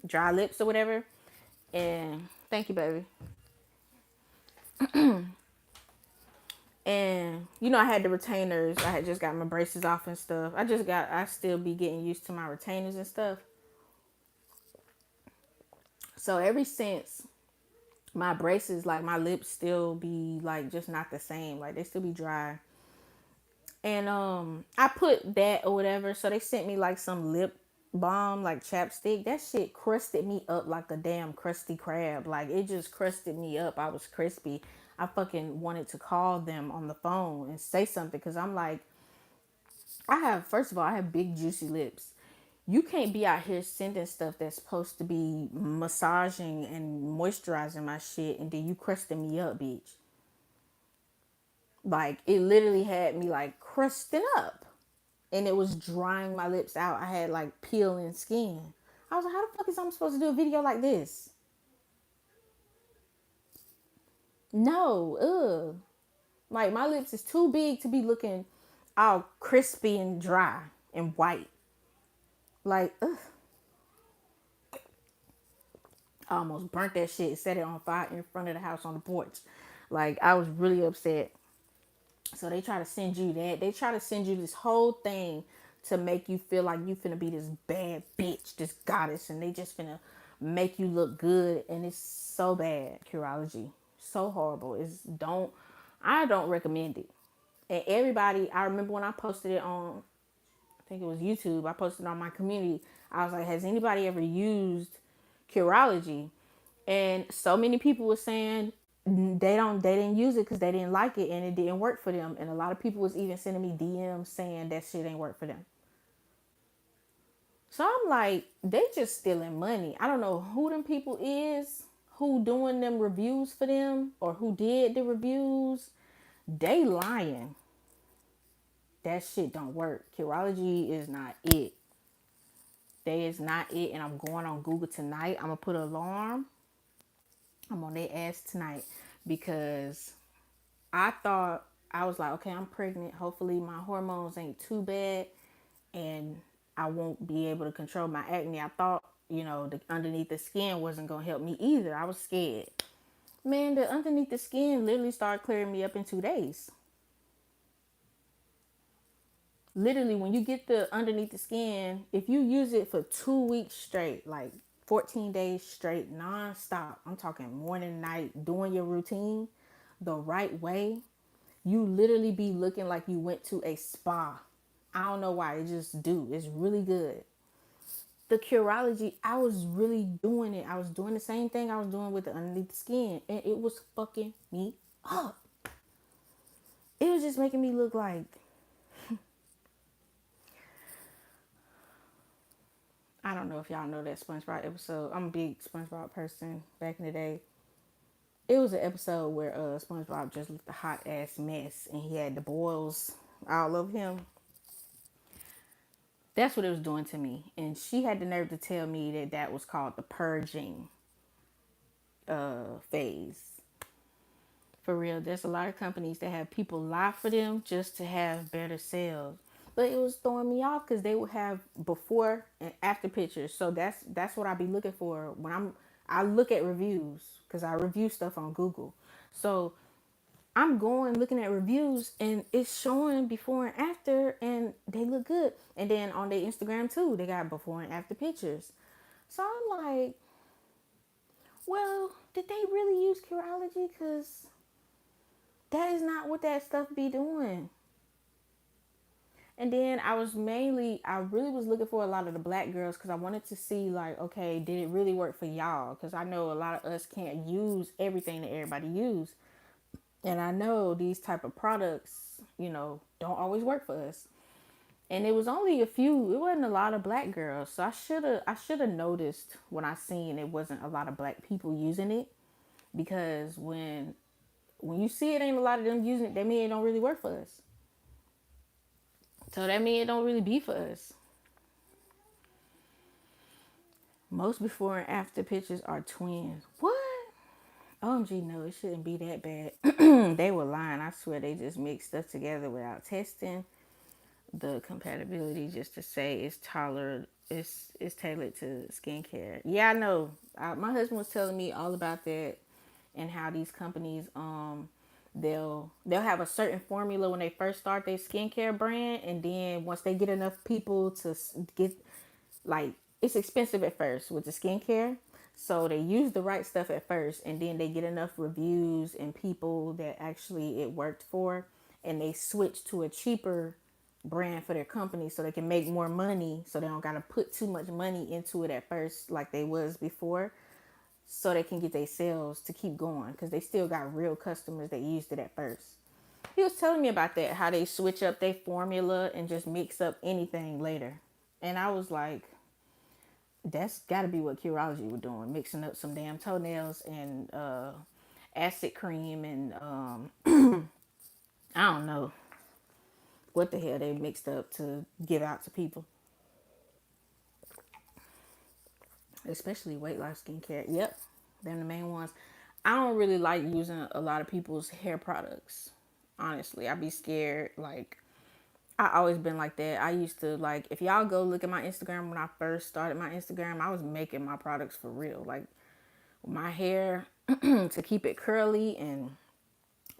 dry lips or whatever. And thank you, baby. And you know, I had the retainers. I had just got my braces off and stuff. I still be getting used to my retainers and stuff. So ever since my braces, like my lips still be like just not the same. Like they still be dry. And I put that or whatever. So they sent me like some lip balm, like chapstick. That shit crusted me up like a damn crusty crab. Like it just crusted me up. I was crispy. I fucking wanted to call them on the phone and say something because I'm like, first of all, I have big juicy lips. You can't be out here sending stuff that's supposed to be massaging and moisturizing my shit, and then you crusting me up, bitch. Like it literally had me like crusting up, and it was drying my lips out. I had like peeling skin. I was like, how the fuck is I'm supposed to do a video like this? No, ugh. Like my lips is too big to be looking all crispy and dry and white. Like, ugh. I almost burnt that shit, set it on fire in front of the house on the porch. Like, I was really upset. So they try to send you that. They try to send you this whole thing to make you feel like you finna be this bad bitch, this goddess, and they just finna make you look good. And it's so bad, Curology. So horrible. I don't recommend it. And everybody, I remember when I posted it on, I think it was YouTube, I posted it on my community. I was like, has anybody ever used Curology? And so many people were saying they didn't use it because they didn't like it and it didn't work for them. And a lot of people was even sending me DMs saying that shit ain't work for them. So I'm like, they just stealing money. I don't know who them people is, who doing them reviews for them, or who did the reviews. They lying. That shit don't work. Curology is not it. They is not it. And I'm going on Google tonight. I'm gonna put an alarm. I'm on their ass tonight because I thought, I was like, okay, I'm pregnant. Hopefully my hormones ain't too bad. And I won't be able to control my acne. I thought, the underneath the skin wasn't gonna help me either. I was scared. Man, the underneath the skin literally started clearing me up in 2 days. Literally, when you get the underneath the skin, if you use it for 2 weeks straight, like 14 days straight, non-stop, I'm talking morning, night, doing your routine the right way, you literally be looking like you went to a spa. I don't know why, it just do. It's really good. The Curology, I was really doing it. I was doing the same thing I was doing with the underneath the skin, and it was fucking me up. It was just making me look like, I don't know if y'all know that SpongeBob episode. I'm a big SpongeBob person back in the day. It was an episode where SpongeBob just looked a hot ass mess and he had the boils all over him. That's what it was doing to me. And she had the nerve to tell me that that was called the purging phase. For real, there's a lot of companies that have people lie for them just to have better sales. But it was throwing me off because they would have before and after pictures. So that's what I be looking for when I look at reviews because I review stuff on Google. So I'm going looking at reviews and it's showing before and after and they look good. And then on their Instagram too, they got before and after pictures. So I'm like, well, did they really use Curology? Because that is not what that stuff be doing. And then I really was looking for a lot of the black girls because I wanted to see like, okay, did it really work for y'all? Because I know a lot of us can't use everything that everybody use. And I know these type of products, don't always work for us. And it was only a few, it wasn't a lot of black girls. So I should have noticed when I seen it wasn't a lot of black people using it. Because when you see it ain't a lot of them using it, that mean it don't really work for us. So that means it don't really be for us. Most before and after pictures are twins. What? OMG, no, it shouldn't be that bad. They were lying. I swear they just mixed stuff together without testing the compatibility just to say it's tolerant. It's tailored to skincare. Yeah, I know. My husband was telling me all about that and how these companies they'll have a certain formula when they first start their skincare brand, and then once they get enough people to get, like, it's expensive at first with the skincare, so they use the right stuff at first and then they get enough reviews and people that actually it worked for, and they switch to a cheaper brand for their company so they can make more money, so they don't got to put too much money into it at first like they was before, so they can get their sales to keep going because they still got real customers that used it at first. He was telling me about that, how they switch up their formula and just mix up anything later. And I was like, that's got to be what Curology were doing, mixing up some damn toenails and acid cream and I don't know what the hell they mixed up to give out to people, especially weight loss skincare. Yep, they're the main ones. I don't really like using a lot of people's hair products. Honestly, I be scared. Like, I always been like that. I used to, like, if y'all go look at my Instagram when I first started my Instagram, I was making my products for real. Like, my hair to keep it curly and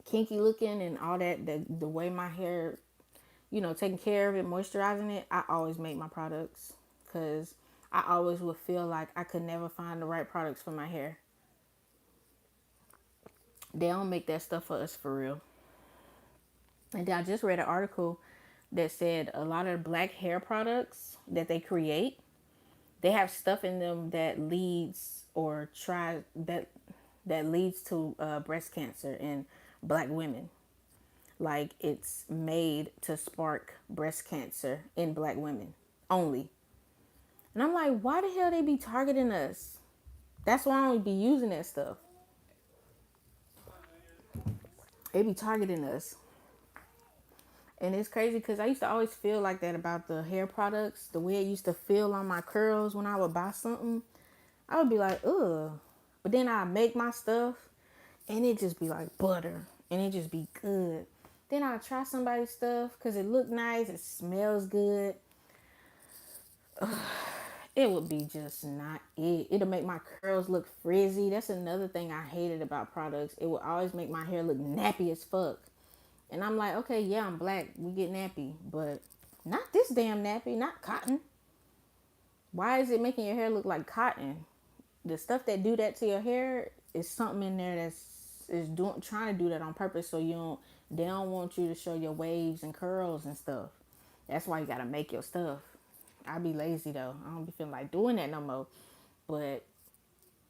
kinky looking and all that, the way my hair, taking care of it, moisturizing it, I always make my products because I always would feel like I could never find the right products for my hair. They don't make that stuff for us for real. And then I just read an article that said a lot of black hair products that they create, they have stuff in them that leads or try that leads to breast cancer in black women. Like, it's made to spark breast cancer in black women only. And I'm like, why the hell they be targeting us? That's why I don't be using that stuff. They be targeting us. And it's crazy because I used to always feel like that about the hair products. The way it used to feel on my curls when I would buy something, I would be like, ugh. But then I make my stuff and it just be like butter and it just be good. Then I try somebody's stuff because it look nice, it smells good. it would be just not it. It'll make my curls look frizzy. That's another thing I hated about products. It would always make my hair look nappy as fuck. And I'm like, okay, yeah, I'm black. We get nappy, but not this damn nappy, not cotton. Why is it making your hair look like cotton? The stuff that do that to your hair is something in there that's is doing trying to do that on purpose so you don't they don't want you to show your waves and curls and stuff. That's why you gotta make your stuff. I be lazy though. I don't be feeling like doing that no more. But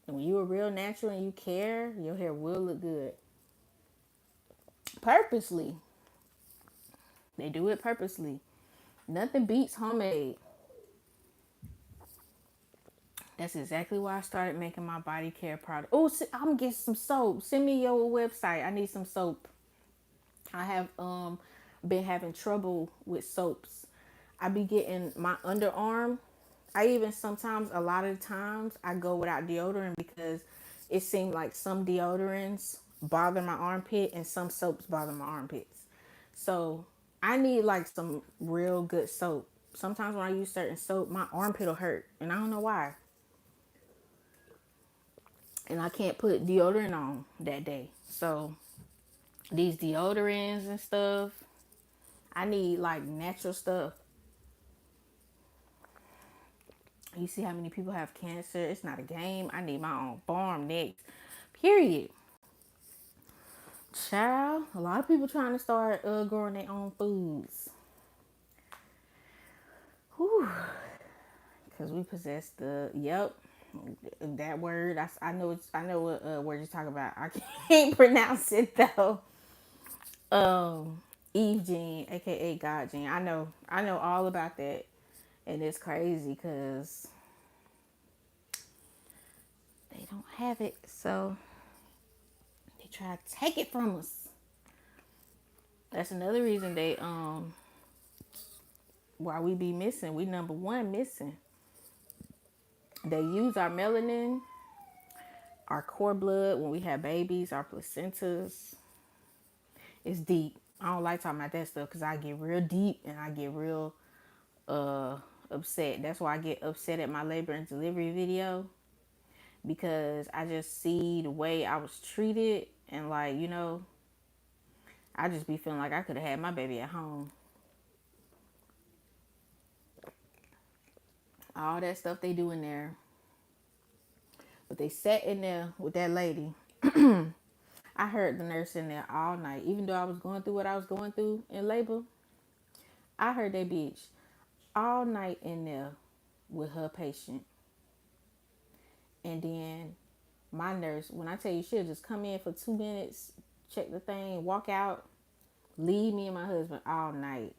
when you are real natural and you care, your hair will look good. Purposely. They do it purposely. Nothing beats homemade. That's exactly why I started making my body care product. Oh, I'm gonna get some soap. Send me your website. I need some soap. I have been having trouble with soaps. I be getting my underarm. I even sometimes a lot of the times I go without deodorant because it seemed like some deodorants bother my armpit and some soaps bother my armpits. So I need like some real good soap. Sometimes when I use certain soap, my armpit will hurt, and I don't know why. And I can't put deodorant on that day. So these deodorants and stuff, I need like natural stuff. You see how many people have cancer? It's not a game. I need my own farm next. Period. Child, a lot of people trying to start growing their own foods. Whew. Because we possess the, yep, that word. I know I know what word you're talking about. I can't pronounce it though. Eve gene, aka God gene. I know all about that. And it's crazy because they don't have it. So they try to take it from us. That's another reason they why we be missing. We number one missing. They use our melanin, our cord blood when we have babies, our placentas. It's deep. I don't like talking about that stuff because I get real deep and I get real uh upset. That's why I get upset at my labor and delivery video because I just see the way I was treated and like, I just be feeling like I could have had my baby at home. All that stuff they do in there. But they sat in there with that lady. I heard the nurse in there all night. Even though I was going through what I was going through in labor, I heard that bitch all night in there with her patient. And then my nurse, when I tell you she'll just come in for 2 minutes, check the thing, walk out, leave me and my husband all night.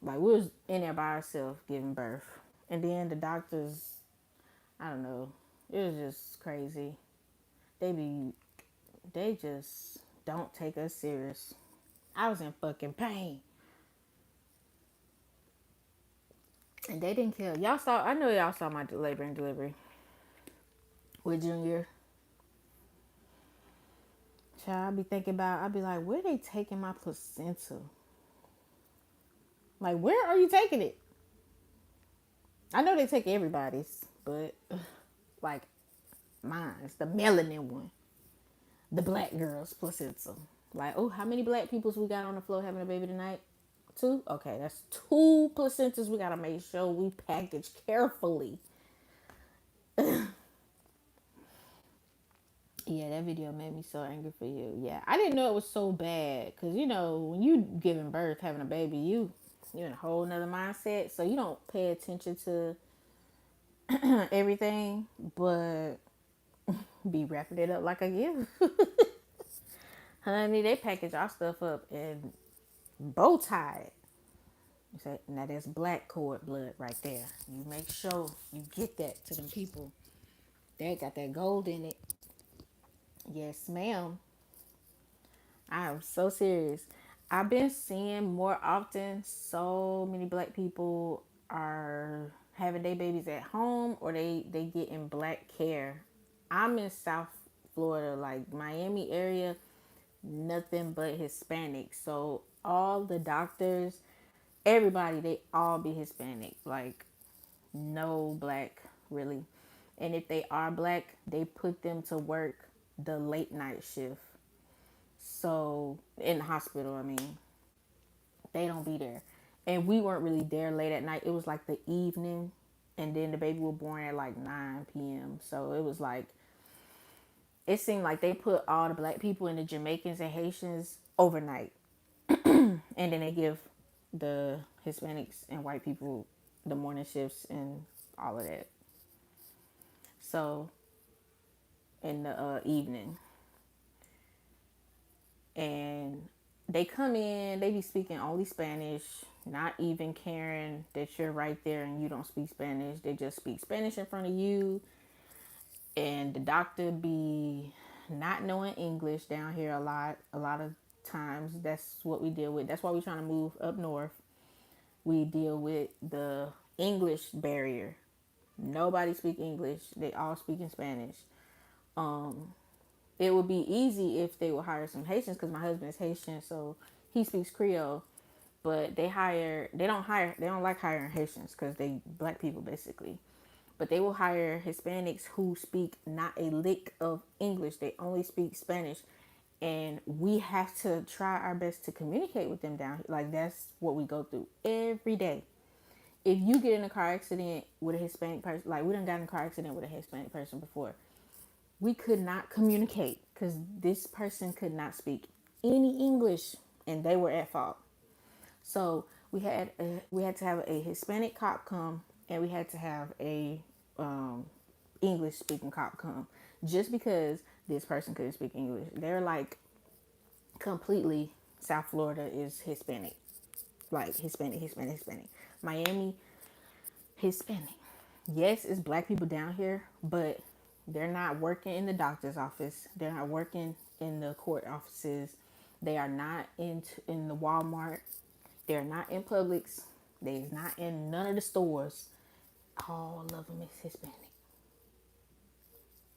Like we was in there by ourselves giving birth. And then the doctors, I don't know, it was just crazy. They be, they just don't take us serious. I was in fucking pain. And they didn't care. Y'all saw, I know y'all saw my labor and delivery with Junior. Child, I be thinking about, I be like, where they taking my placenta? Like, where are you taking it? I know they take everybody's, but like mine, it's the melanin one. The black girl's placenta. Like, oh, how many black peoples we got on the floor having a baby tonight? 2? Okay, that's 2 placentas we gotta make sure we package carefully. Yeah, that video made me so angry for you. Yeah, I didn't know it was so bad because when you giving birth, having a baby, you're in a whole nother mindset, so you don't pay attention to everything, but be wrapping it up like a gift. Honey, they package our stuff up and bow tie it. You say, now that's black cord blood right there. You make sure you get that to them people. They got that gold in it. Yes, ma'am. I am so serious. I've been seeing more often so many black people are having their babies at home or they get in black care. I'm in South Florida, like Miami area, nothing but Hispanic. So all the doctors, everybody, they all be Hispanic. Like no black really. And if they are black, they put them to work the late night shift. So in the hospital, I mean, they don't be there. And we weren't really there late at night. It was like the evening, and then the baby was born at like 9 p.m. So it was like, it seemed like they put all the black people and the Jamaicans and Haitians overnight, and then they give the Hispanics and white people the morning shifts and all of that. So in the evening, and they come in, they be speaking only Spanish, not even caring that you're right there and you don't speak Spanish. They just speak Spanish in front of you, and the doctor be not knowing English down here a lot of times. That's what we deal with. That's why we're trying to move up north. We deal with the English barrier. Nobody speak English. They all speak in Spanish. It would be easy if they would hire some Haitians, because my husband is Haitian, so he speaks Creole. But they don't like hiring Haitians because they black people basically. But they will hire Hispanics who speak not a lick of English. They only speak Spanish. And we have to try our best to communicate with them down here. Like, that's what we go through every day. If you get in a car accident with a Hispanic person, like we done got in a car accident with a Hispanic person before, we could not communicate because this person could not speak any English, and they were at fault. So we had to have a Hispanic cop come, and we had to have a English speaking cop come, just because this person couldn't speak English. They're like completely, South Florida is Hispanic, like Hispanic. Miami, Hispanic. Yes, it's black people down here, but they're not working in the doctor's office. They're not working in the court offices. They are not in the Walmart. They're not in Publix. They're not in none of the stores. All of them is Hispanic.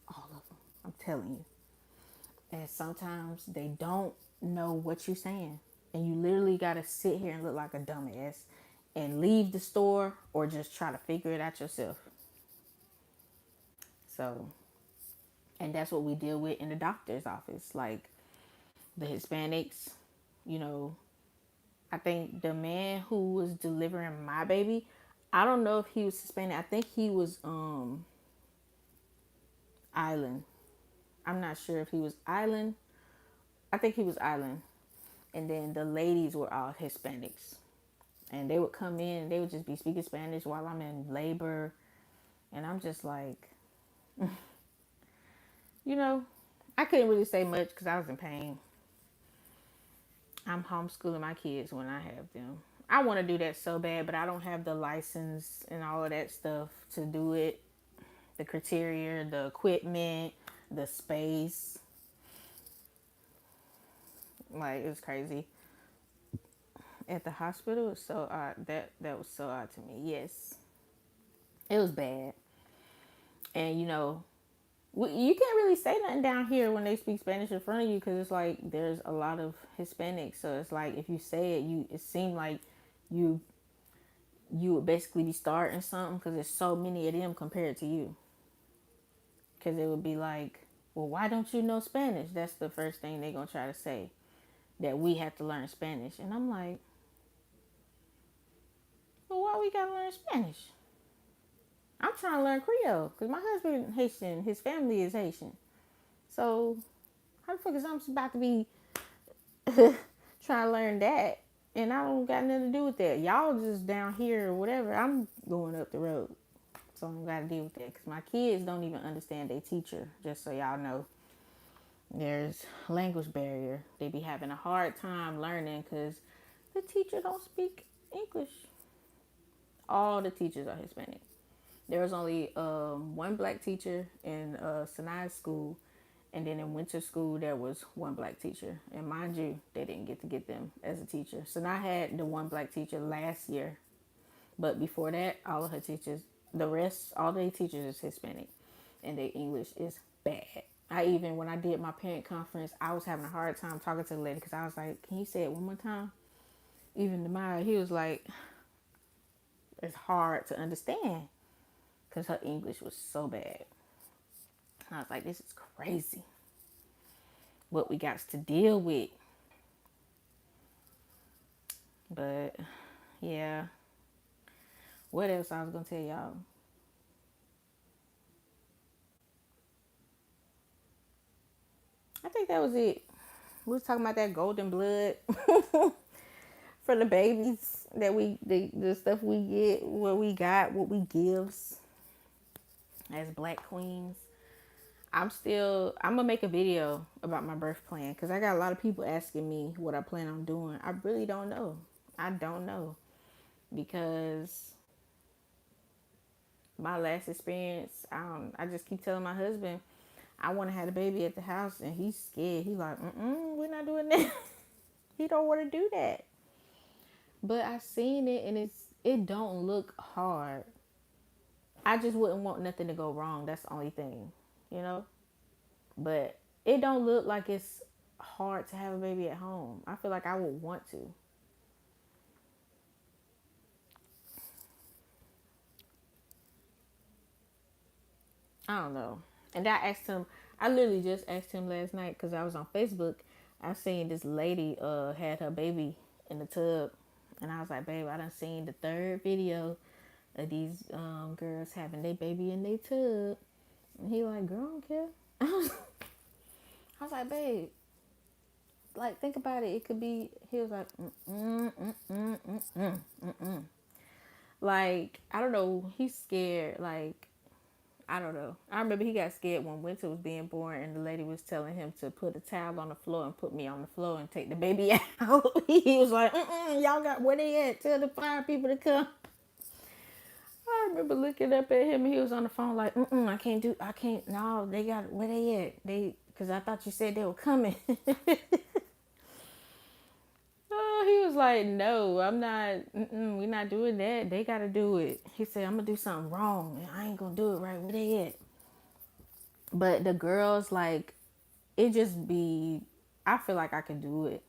All of them. I'm telling you. And sometimes they don't know what you're saying. And you literally got to sit here and look like a dumbass and leave the store, or just try to figure it out yourself. So, and that's what we deal with in the doctor's office. Like the Hispanics, you know, I think the man who was delivering my baby, I don't know if he was Hispanic. I think he was island. I'm not sure if he was island. I think he was island. And then the ladies were all Hispanics. And they would come in, they would just be speaking Spanish while I'm in labor. And I'm just like, you know, I couldn't really say much because I was in pain. I'm homeschooling my kids when I have them. I want to do that so bad, but I don't have the license and all of that stuff to do it. The criteria, the equipment, the space. Like, it's crazy. At the hospital, it was so odd. That was so odd to me. Yes, it was bad. And you know, you can't really say nothing down here when they speak Spanish in front of you, because it's like there's a lot of Hispanics. So it's like if you say it, it seemed like you you would basically be starting something, because there's so many of them compared to you. Because it would be like, well, why don't you know Spanish? That's the first thing they're gonna try to say, that we have to learn Spanish. And I'm like, well, why we gotta learn Spanish? I'm trying to learn Creole because my husband is Haitian, his family is Haitian. So how the fuck is I'm about to be trying to learn that, and I don't got nothing to do with that? Y'all just down here or whatever. I'm going up the road, so I don't got to deal with that because my kids don't even understand their teacher. Just so y'all know, there's language barrier. They be having a hard time learning because the teacher don't speak English. All the teachers are Hispanic. There was only one black teacher in Sinai's school, and then in winter school there was one black teacher. And mind you, they didn't get them as a teacher. Sinai had the one black teacher last year, but before that, all of her teachers, the rest, all their teachers is Hispanic, and their English is bad. I even, when I did my parent conference, I was having a hard time talking to the lady because I was like, "Can you say it one more time?" Even the Maya, he was like, "It's hard to understand." because her English was so bad. I was like, this is crazy. What we got to deal with. But yeah, what else I was gonna tell y'all? I think that was it. We was talking about that golden blood for the babies that the stuff we get, what we got, what we gives as black queens. I'm gonna make a video about my birth plan because I got a lot of people asking me what I plan on doing. I really don't know. I don't know because my last experience, I just keep telling my husband I want to have a baby at the house, and he's scared. He's like, we're not doing that. He don't want to do that. But I seen it, and it don't look hard. I just wouldn't want nothing to go wrong. That's the only thing, you know. But it don't look like it's hard to have a baby at home. I feel like I would want to. I don't know. And I asked him. I literally just asked him last night because I was on Facebook. I seen this lady had her baby in the tub, and I was like, babe, I done seen the third video of these girls having their baby in their tub. And he like, girl, I don't care. I was like, babe, like think about it. It could be. He was like, like I don't know. He's scared. Like I don't know. I remember he got scared when Winter was being born, and the lady was telling him to put a towel on the floor and put me on the floor and take the baby out. He was like, y'all got where they at? Tell the fire people to come. I remember looking up at him, and he was on the phone like, I can't. No, they got where they at? Because I thought you said they were coming. Oh, he was like, no, I'm not. We're not doing that. They got to do it. He said, I'm gonna do something wrong, and I ain't gonna do it right. Where they at? But the girls, like, it just be. I feel like I can do it.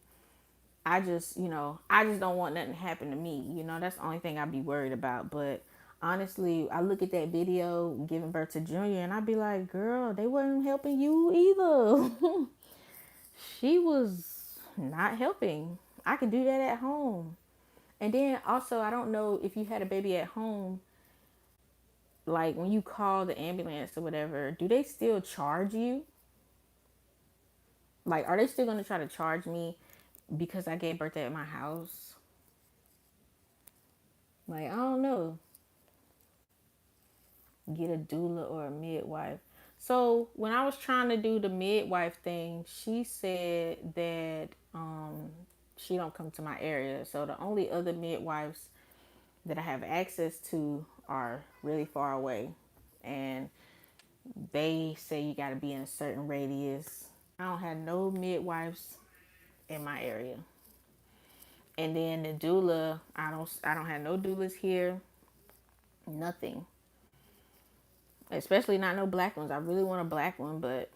I just don't want nothing to happen to me. That's the only thing I'd be worried about. But honestly, I look at that video giving birth to Junior, and I'd be like, girl, they wasn't helping you either. She was not helping. I can do that at home. And then also, I don't know if you had a baby at home, like when you call the ambulance or whatever, do they still charge you? Like, are they still going to try to charge me because I gave birth at my house? Like, I don't know. Get a doula or a midwife. So when I was trying to do the midwife thing, she said that she don't come to my area. So the only other midwives that I have access to are really far away, and they say you got to be in a certain radius. I don't have no midwives in my area. And then the doula, I don't have no doulas here. Nothing. Especially not no black ones. I really want a black one, but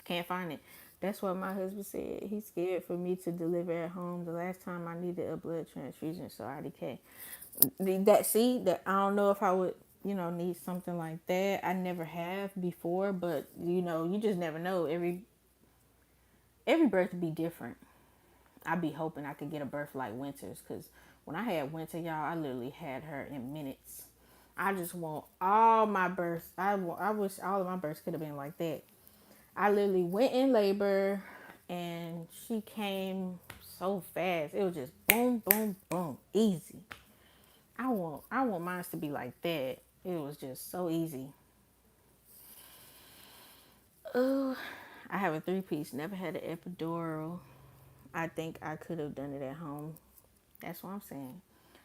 can't find it. That's what my husband said. He's scared for me to deliver at home. The last time I needed a blood transfusion, so I decay. That I don't know if I would, need something like that. I never have before, but you just never know. Every birth would be different. I'd be hoping I could get a birth like Winter's, because when I had Winter, y'all, I literally had her in minutes. I just want all my births. I wish all of my births could have been like that. I literally went in labor, and she came so fast. It was just boom, boom, boom, easy. I want mine to be like that. It was just so easy. Oh, I have a 3-piece. Never had an epidural. I think I could have done it at home. That's what I'm saying.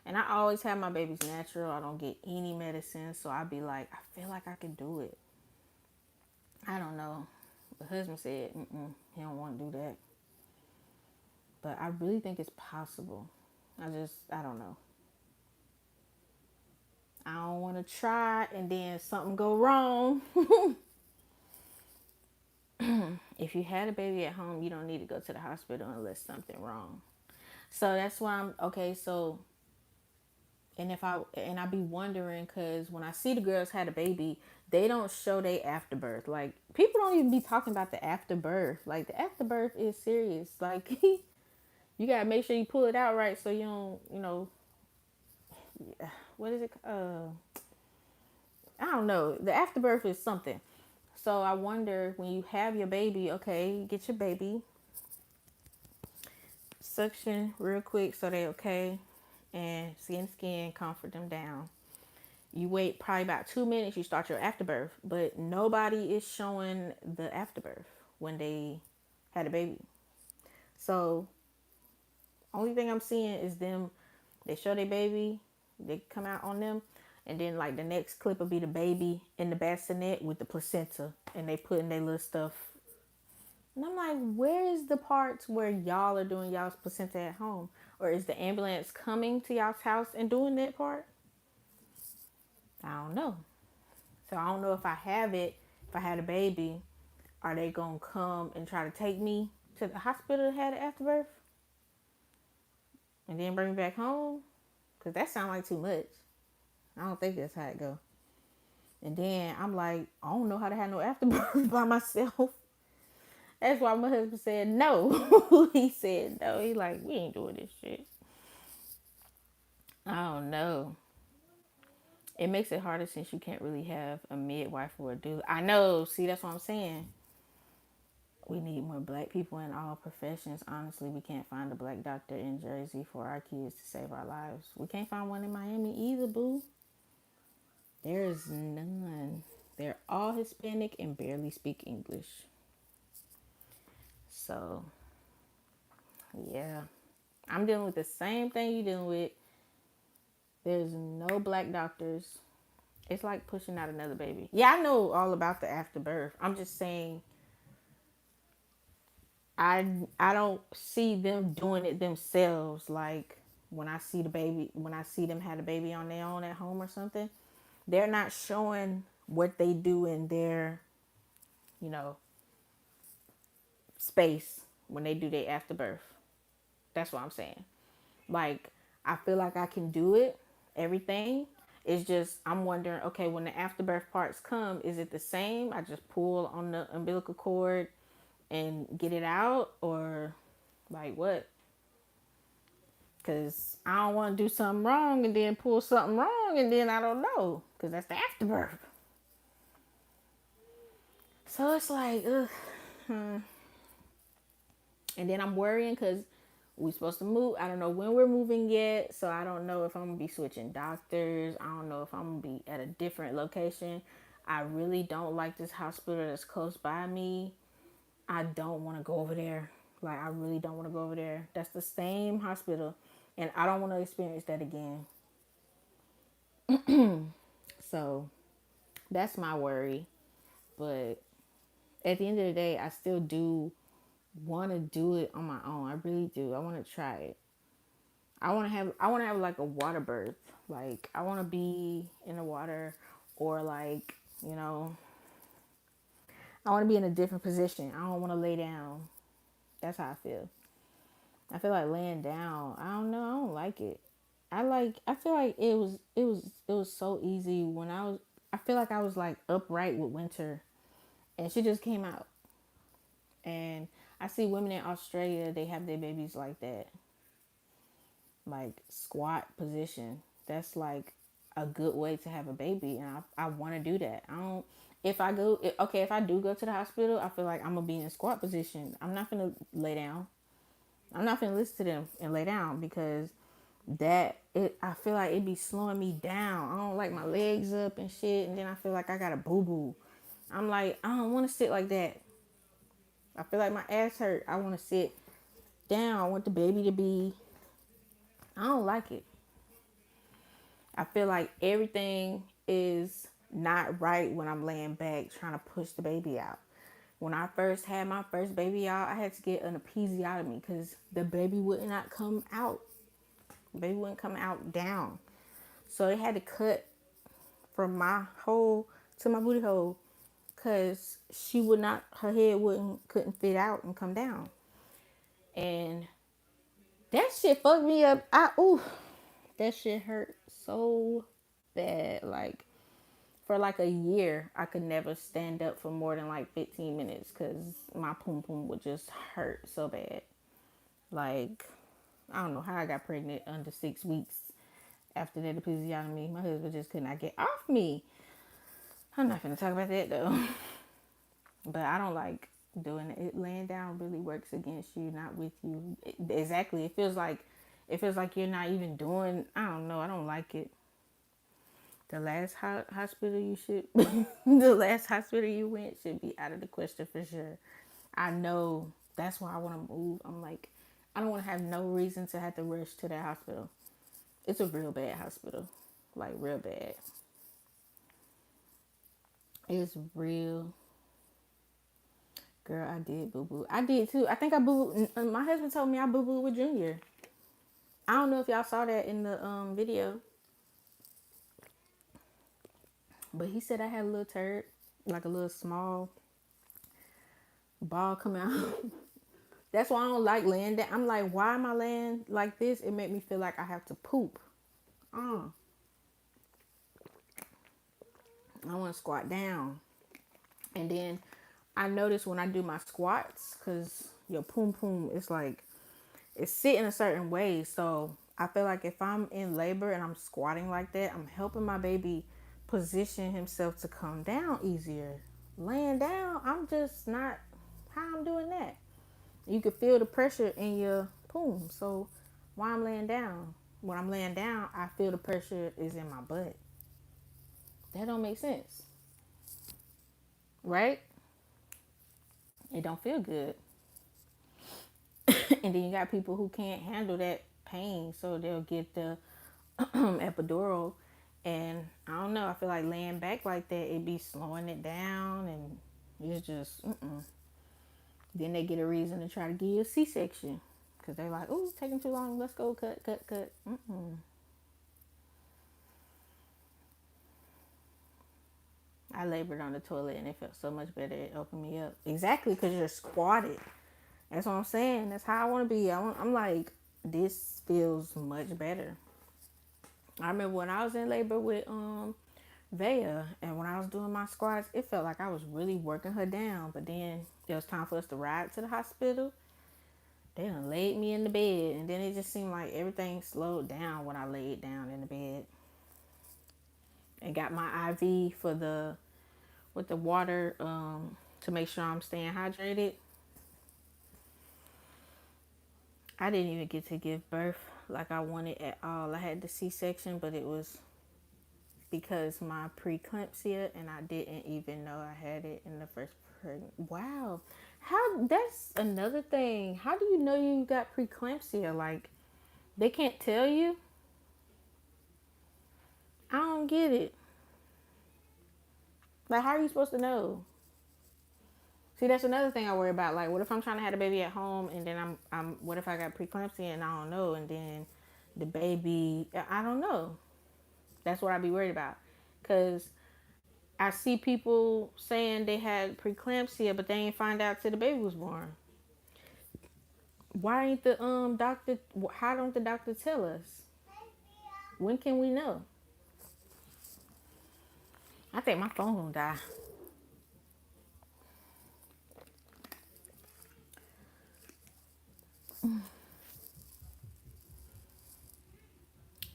And I always have my babies natural. I don't get any medicine. So I'd be like, I feel like I can do it. I don't know. The husband said, he don't want to do that. But I really think it's possible. I don't know. I don't want to try and then something go wrong. If you had a baby at home, you don't need to go to the hospital unless something wrong. So that's why okay. So And I be wondering because when I see the girls had a baby, they don't show they afterbirth. Like people don't even be talking about the afterbirth. Like the afterbirth is serious. Like you gotta make sure you pull it out right so you don't, what is it? I don't know. The afterbirth is something. So I wonder when you have your baby, okay, you get your baby, suction real quick so they okay, and skin, comfort them down. You wait probably about 2 minutes, you start your afterbirth, but nobody is showing the afterbirth when they had a baby. So only thing I'm seeing is them. They show their baby, they come out on them, and then like the next clip will be the baby in the bassinet with the placenta, and they putting their little stuff. And I'm like, where is the parts where y'all are doing y'all's placenta at home, or is the ambulance coming to y'all's house and doing that part? I don't know. So I don't know if I have it. If I had a baby, are they gonna come and try to take me to the hospital to have the afterbirth, and then bring me back home? Cause that sounds like too much. I don't think that's how it go. And then I'm like, I don't know how to have no afterbirth by myself. That's why my husband said no. He said no. He like, we ain't doing this shit. I don't know. It makes it harder since you can't really have a midwife or a doula. I know. See, that's what I'm saying. We need more black people in all professions. Honestly, we can't find a black doctor in Jersey for our kids to save our lives. We can't find one in Miami either, boo. There is none. They're all Hispanic and barely speak English. So, yeah. I'm dealing with the same thing you're dealing with. There's no black doctors. It's like pushing out another baby. Yeah, I know all about the afterbirth. I'm just saying I don't see them doing it themselves. Like when I see the baby, when I see them have a baby on their own at home or something, they're not showing what they do in their, you know, space when they do their afterbirth. That's what I'm saying. Like I feel like I can do it, everything. It's just I'm wondering, okay, when the afterbirth parts come, is it the same? I just pull on the umbilical cord and get it out, or like what? Because I don't want to do something wrong and then pull something wrong and then I don't know, because that's the afterbirth. So it's like, ugh. And then I'm worrying because we supposed to move. I don't know when we're moving yet, so I don't know if I'm gonna be switching doctors. I don't know if I'm gonna be at a different location. I really don't like this hospital that's close by me. I don't want to go over there. Like I really don't want to go over there. That's the same hospital, and I don't want to experience that again. So that's my worry. But at the end of the day, I still do want to do it on my own. I really do. I want to try it. I want to have like a water birth. Like I want to be in the water, or like, you know, I want to be in a different position. I don't want to lay down. That's how I feel. I feel like laying down. I don't know. I don't like it. I feel like it was so easy when I feel like I was like upright with Winter, and she just came out. And I see women in Australia, they have their babies like that, like squat position. That's like a good way to have a baby, and I want to do that. I don't. If I go, okay, if I do go to the hospital, I feel like I'm gonna be in a squat position. I'm not gonna lay down. I'm not gonna listen to them and lay down, because I feel like it be slowing me down. I don't like my legs up and shit, and then I feel like I got a boo boo. I'm like, I don't want to sit like that. I feel like my ass hurt. I want to sit down. I want the baby to be. I don't like it. I feel like everything is not right when I'm laying back trying to push the baby out. When I first had my first baby out, I had to get an episiotomy because the baby would not come out. The baby wouldn't come out down. So they had to cut from my hole to my booty hole because she would not, her head couldn't fit out and come down. And that shit fucked me up. Ooh. That shit hurt so bad. Like for like a year, I could never stand up for more than like 15 minutes because my poom poom would just hurt so bad. Like I don't know how I got pregnant under 6 weeks after that episiotomy. My husband just could not get off me. I'm not gonna talk about that though. But I don't like doing it. Laying down really works against you, not with you. Exactly. It feels like you're not even doing. I don't know. I don't like it. The last hospital you should, the last hospital you went should be out of the question for sure. I know that's why I want to move. I'm like, I don't want to have no reason to have to rush to that hospital. It's a real bad hospital, like real bad. It's real. Girl, I did boo boo. I did too. I think I boo. My husband told me I boo boo with Junior. I don't know if y'all saw that in the video, but he said I had a little turd, like a little small ball come out. That's why I don't like laying down. I'm like, why am I laying like this? It made me feel like I have to poop. Uh, I want to squat down. And then I notice when I do my squats, because your poom poom is like, it's sitting a certain way. So I feel like if I'm in labor and I'm squatting like that, I'm helping my baby position himself to come down easier. Laying down, I'm just not how I'm doing that. You can feel the pressure in your poom. So while I'm laying down, when I'm laying down, I feel the pressure is in my butt. That don't make sense, right? It don't feel good. And then you got people who can't handle that pain, so they'll get the epidural. And I don't know, I feel like laying back like that, it be slowing it down, and it's just, then they get a reason to try to give you a C-section because they're like, "Oh, it's taking too long. Let's go cut, cut, cut." I labored on the toilet and it felt so much better. It opened me up. Exactly, because you're squatted. That's what I'm saying. That's how I want to be. I'm like, this feels much better. I remember when I was in labor with Vea, and when I was doing my squats, it felt like I was really working her down. But then it was time for us to ride to the hospital. They done laid me in the bed, and then it just seemed like everything slowed down when I laid down in the bed and got my IV for the with the water to make sure I'm staying hydrated. I didn't even get to give birth like I wanted at all. I had the C-section, but it was because my preeclampsia, and I didn't even know I had it in the first pregnant. Wow, how that's another thing. How do you know you got preeclampsia? Like they can't tell you. I don't get it. Like how are you supposed to know? See, that's another thing I worry about. Like, what if I'm trying to have a baby at home, and then what if I got preeclampsia and I don't know, and then the baby, I don't know. That's what I'd be worried about, cause I see people saying they had preeclampsia, but they ain't find out till the baby was born. Why ain't the doctor? How don't the doctor tell us? When can we know? I think my phone gonna die.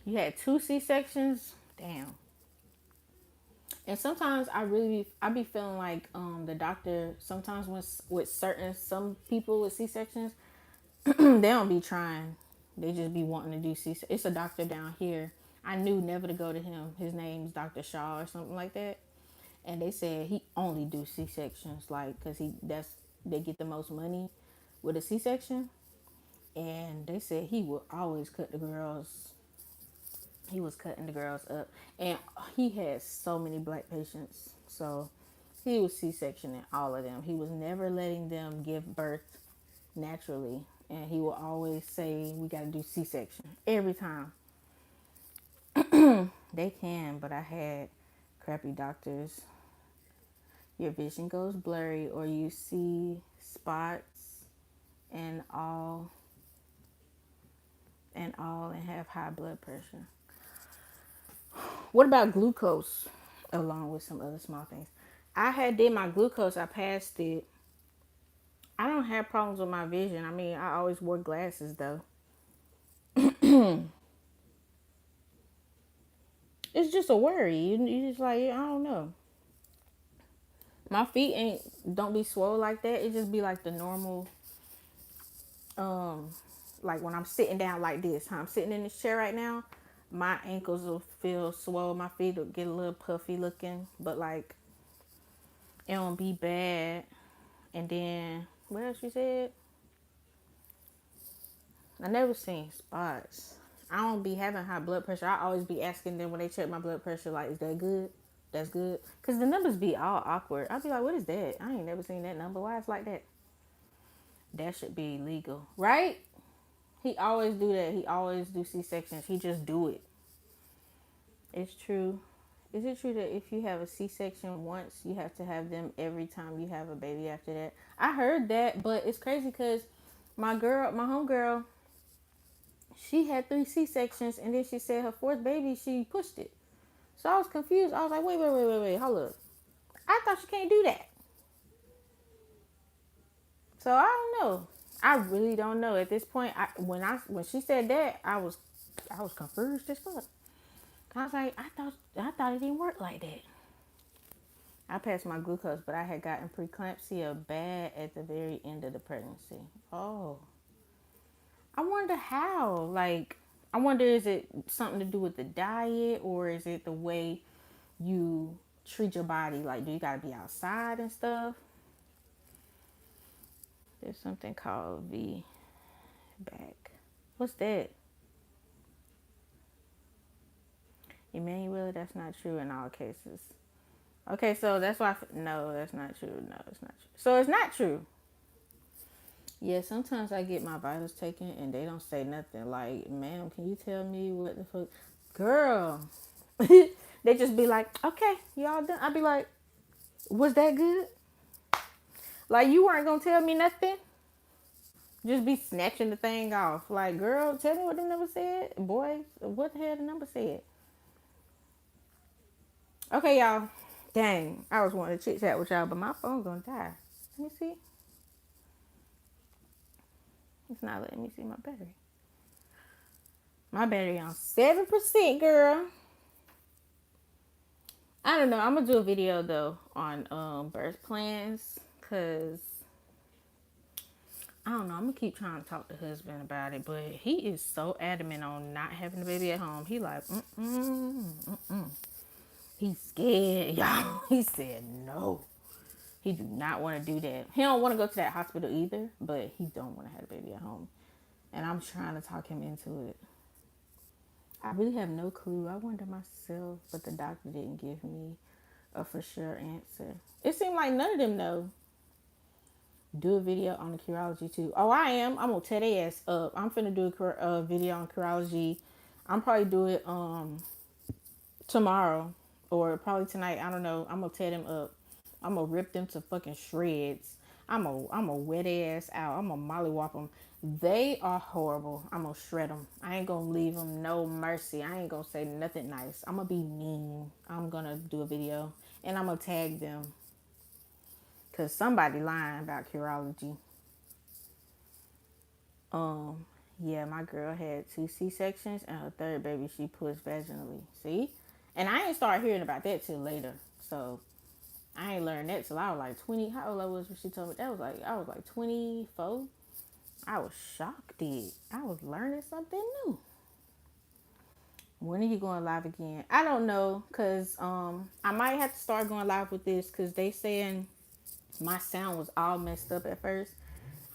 You had two C sections. Damn. And sometimes I be feeling like the doctor sometimes with certain some people with C sections they don't be trying, they just be wanting to do C. It's a doctor down here. I knew never to go to him. His name's Dr. Shaw or something like that, and they said he only do C sections like because they get the most money with a C section, and they said he would always cut the girls. He was cutting the girls up, and he had so many black patients, so he was C-sectioning all of them. He was never letting them give birth naturally, and he will always say we got to do C-section every time. They can, but I had crappy doctors. Your vision goes blurry, or you see spots and all. and all and have high blood pressure. What about glucose? Along with some other small things. I had did my glucose, I passed it. I don't have problems with my vision. I mean, I always wore glasses though. It's just a worry. You just like, I don't know. My feet ain't don't be swole like that. It just be like the normal, um, like when I'm sitting down like this. How I'm sitting in this chair right now, my ankles will feel swole. My feet will get a little puffy looking, but like it don't be bad. And then what else you said? I never seen spots. I don't be having high blood pressure. I always be asking them when they check my blood pressure, like, is that good? That's good. Because the numbers be all awkward. I'll be like, what is that? I ain't never seen that number. Why it's like that? That should be legal. Right? He always do that. He always do C-sections. He just do it. It's true. Is it true that if you have a C-section once, you have to have them every time you have a baby after that? I heard that, but it's crazy because my homegirl, she had 3 C-sections, and then she said her fourth baby, she pushed it. So I was confused. I was like, wait, hold up. I thought you can't do that. So I don't know. I really don't know. At this point, when she said that, I was confused as fuck. I was like, I thought it didn't work like that. I passed my glucose, but I had gotten preeclampsia bad at the very end of the pregnancy. Oh, I wonder how. Like, I wonder, is it something to do with the diet, or is it the way you treat your body? Like, do you gotta be outside and stuff? There's something called V back. What's that? Emmanuel, that's not true in all cases. Okay, so that's why. No, that's not true. No, it's not true. So it's not true. Yeah, sometimes I get my vitals taken and they don't say nothing. Like, ma'am, can you tell me what the fuck? Girl. They just be like, okay, y'all done. I be like, was that good? Like, you weren't gonna tell me nothing? Just be snatching the thing off. Like, girl, tell me what the number said. Boy, what the hell the number said? Okay, y'all. Dang, I was wanting to chit chat with y'all, but my phone's gonna die. Let me see. It's not letting me see my battery. My battery on 7%, girl. I don't know. I'm gonna do a video though on birth plans, cause I don't know. I'm gonna keep trying to talk to husband about it, but he is so adamant on not having a baby at home. He like, He's scared, y'all. He said no. He do not want to do that. He don't want to go to that hospital either, but he don't want to have a baby at home. And I'm trying to talk him into it. I really have no clue. I wonder myself, but the doctor didn't give me a for sure answer. It seemed like none of them know. Do a video on the curology too. Oh, I am. I'm gonna tear their ass up. I'm finna do a video on curology. I'm probably do it tomorrow or probably tonight. I don't know. I'm gonna tear them up. I'm gonna rip them to fucking shreds. I'm a wet ass out. I'm gonna mollywop them. They are horrible. I'm gonna shred them. I ain't gonna leave them no mercy. I ain't gonna say nothing nice. I'm gonna be mean. I'm gonna do a video and I'm gonna tag them because somebody lying about curology. Um, yeah, my girl had 2 C-sections and her third baby she pushed vaginally. See, and I ain't start hearing about that till later. So I ain't learned that till I was like 20. How old I was when she told me that? I was like 24. I was shocked. I was learning something new. When are you going live again? I don't know, cause I might have to start going live with this, cause they saying my sound was all messed up at first,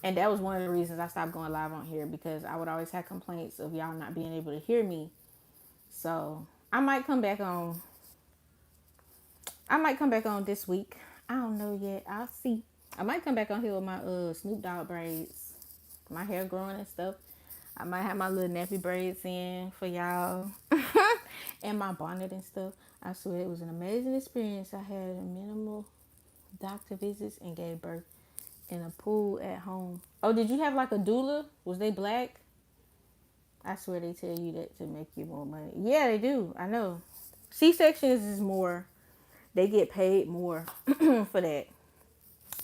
and that was one of the reasons I stopped going live on here, because I would always have complaints of y'all not being able to hear me. So I might come back on. I might come back on this week. I don't know yet. I'll see. I might come back on here with my Snoop Dogg braids, my hair growing and stuff. I might have my little nappy braids in for y'all and my bonnet and stuff. I swear it was an amazing experience. I had minimal doctor visits and gave birth in a pool at home. Oh, did you have like a doula? Was they black? I swear they tell you that to make you more money. Yeah, they do. I know. C-sections is more. They get paid more for that.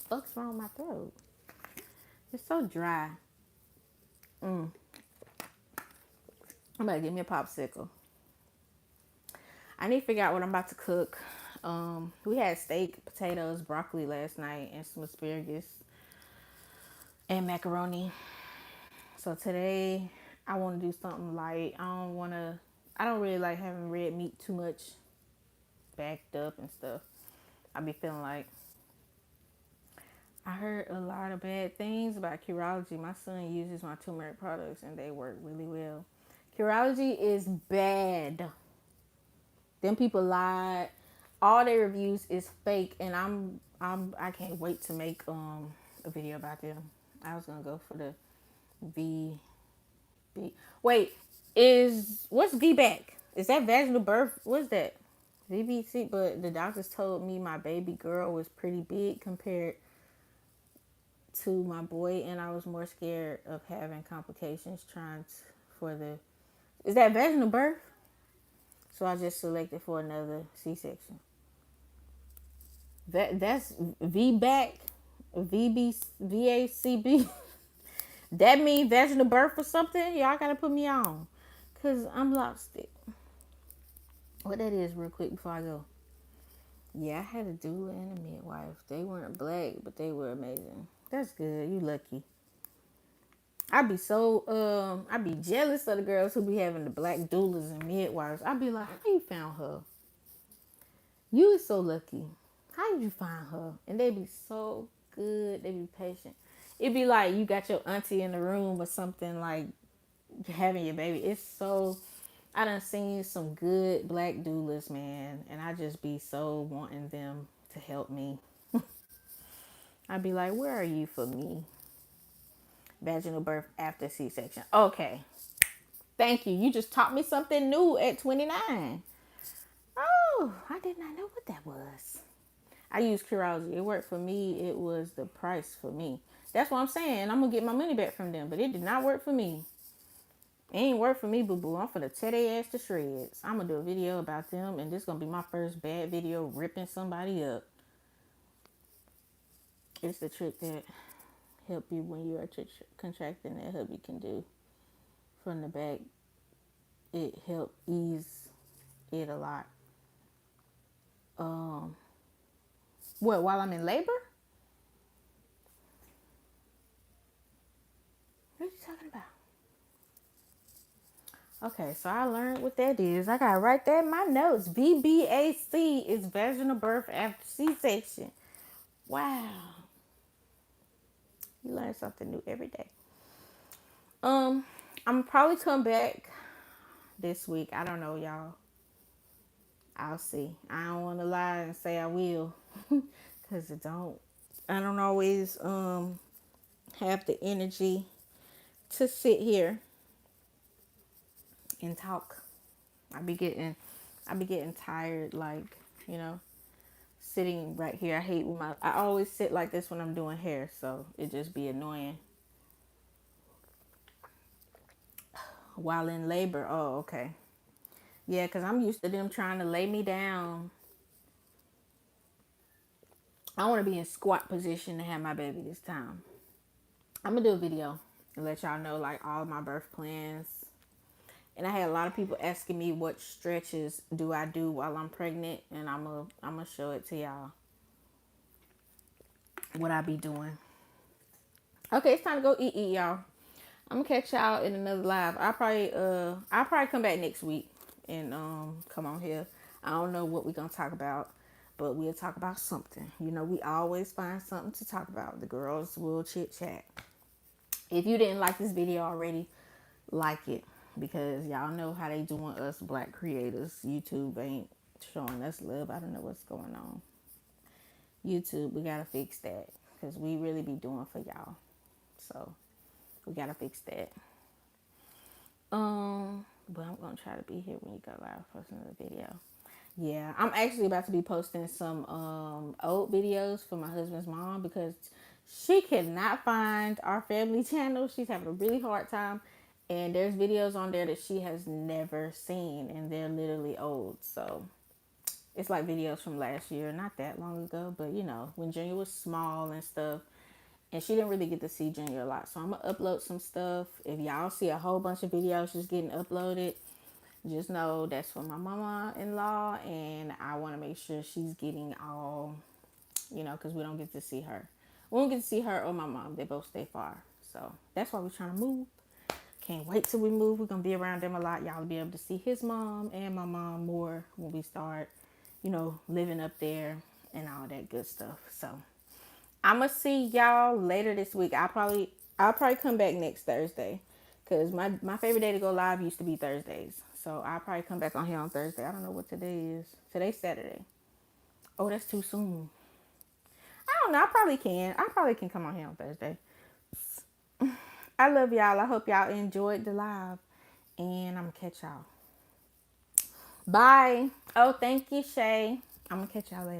What's wrong with my throat? It's so dry. Mm. I'm gonna give me a popsicle. I need to figure out what I'm about to cook. We had steak, potatoes, broccoli last night, and some asparagus and macaroni. So today I want to do something light. I don't really like having red meat too much backed up and stuff. I be feeling like I heard a lot of bad things about Curology. My son uses my turmeric products and they work really well. Curology is bad. Them people lied. All their reviews is fake, and I can't wait to make a video about them. I was gonna go for the V B. Wait, is what's V back? Is that vaginal birth? What's that? VBC, but the doctors told me my baby girl was pretty big compared to my boy, and I was more scared of having complications trying to, for the. Is that vaginal birth? So I just selected for another C-section. That's VBAC, VB, VACB. That mean vaginal birth or something? Y'all gotta put me on, cause I'm lost it. What that is, real quick before I go. Yeah, I had a doula and a midwife. They weren't black, but they were amazing. That's good. You lucky. I'd be jealous of the girls who be having the black doulas and midwives. I'd be like, how you found her? You is so lucky. How did you find her? And they be so good. They be patient. It'd be like you got your auntie in the room or something, like having your baby. It's so. I done seen some good black doulas, man, and I just be so wanting them to help me. I'd be like, where are you for me? Vaginal birth after C-section. Okay. Thank you. You just taught me something new at 29. Oh, I did not know what that was. I used Curology. It worked for me. It was the price for me. That's what I'm saying. I'm going to get my money back from them. But it did not work for me. It ain't work for me, boo-boo. I'm finna tear their ass to shreds. I'm going to do a video about them. And this going to be my first bad video ripping somebody up. It's the trick that help you when you are contracting that hubby can do from the back. It helped ease it a lot. What, while I'm in labor? What are you talking about? Okay, so I learned what that is. I gotta write that in my notes. VBAC is vaginal birth after C-section. Wow. You learn something new every day. I'm probably come back this week. I don't know, y'all. I'll see. I don't want to lie and say I will, cause I don't always have the energy to sit here and talk. I be getting tired, like, you know, sitting right here. I always sit like this when I'm doing hair, so it just be annoying. While in labor, oh, okay. Yeah, because I'm used to them trying to lay me down. I want to be in squat position to have my baby this time. I'm going to do a video and let y'all know, like, all my birth plans. And I had a lot of people asking me what stretches do I do while I'm pregnant. And I'm gonna show it to y'all. What I be doing. Okay, it's time to go eat, y'all. I'm gonna catch y'all in another live. I'll probably come back next week and come on here. I don't know what we're gonna talk about, but we'll talk about something. You know, we always find something to talk about. The girls will chit chat. If you didn't like this video already, like it, because y'all know how they doing us black creators. YouTube ain't showing us love. I don't know what's going on. YouTube, we gotta fix that, because we really be doing for y'all. So we gotta fix that. But I'm gonna try to be here when you go live for another video. Yeah, I'm actually about to be posting some old videos for my husband's mom, because she cannot find our family channel. She's having a really hard time. And there's videos on there that she has never seen, and they're literally old. So it's like videos from last year, not that long ago, but you know, when Junior was small and stuff. And she didn't really get to see Junior a lot. So I'm gonna upload some stuff. If y'all see a whole bunch of videos just getting uploaded, just know that's for my mama-in-law, and I want to make sure she's getting all, you know, because we don't get to see her. We don't get to see her or my mom. They both stay far. So that's why we're trying to move. Can't wait till we move. We're going to be around them a lot. Y'all will be able to see his mom and my mom more when we start, you know, living up there and all that good stuff. So I'm going to see y'all later this week. I'll probably come back next Thursday. Because my favorite day to go live used to be Thursdays. So I'll probably come back on here on Thursday. I don't know what today is. Today's Saturday. Oh, that's too soon. I don't know. I probably can come on here on Thursday. I love y'all. I hope y'all enjoyed the live. And I'm going to catch y'all. Bye. Oh, thank you, Shay. I'm going to catch y'all later.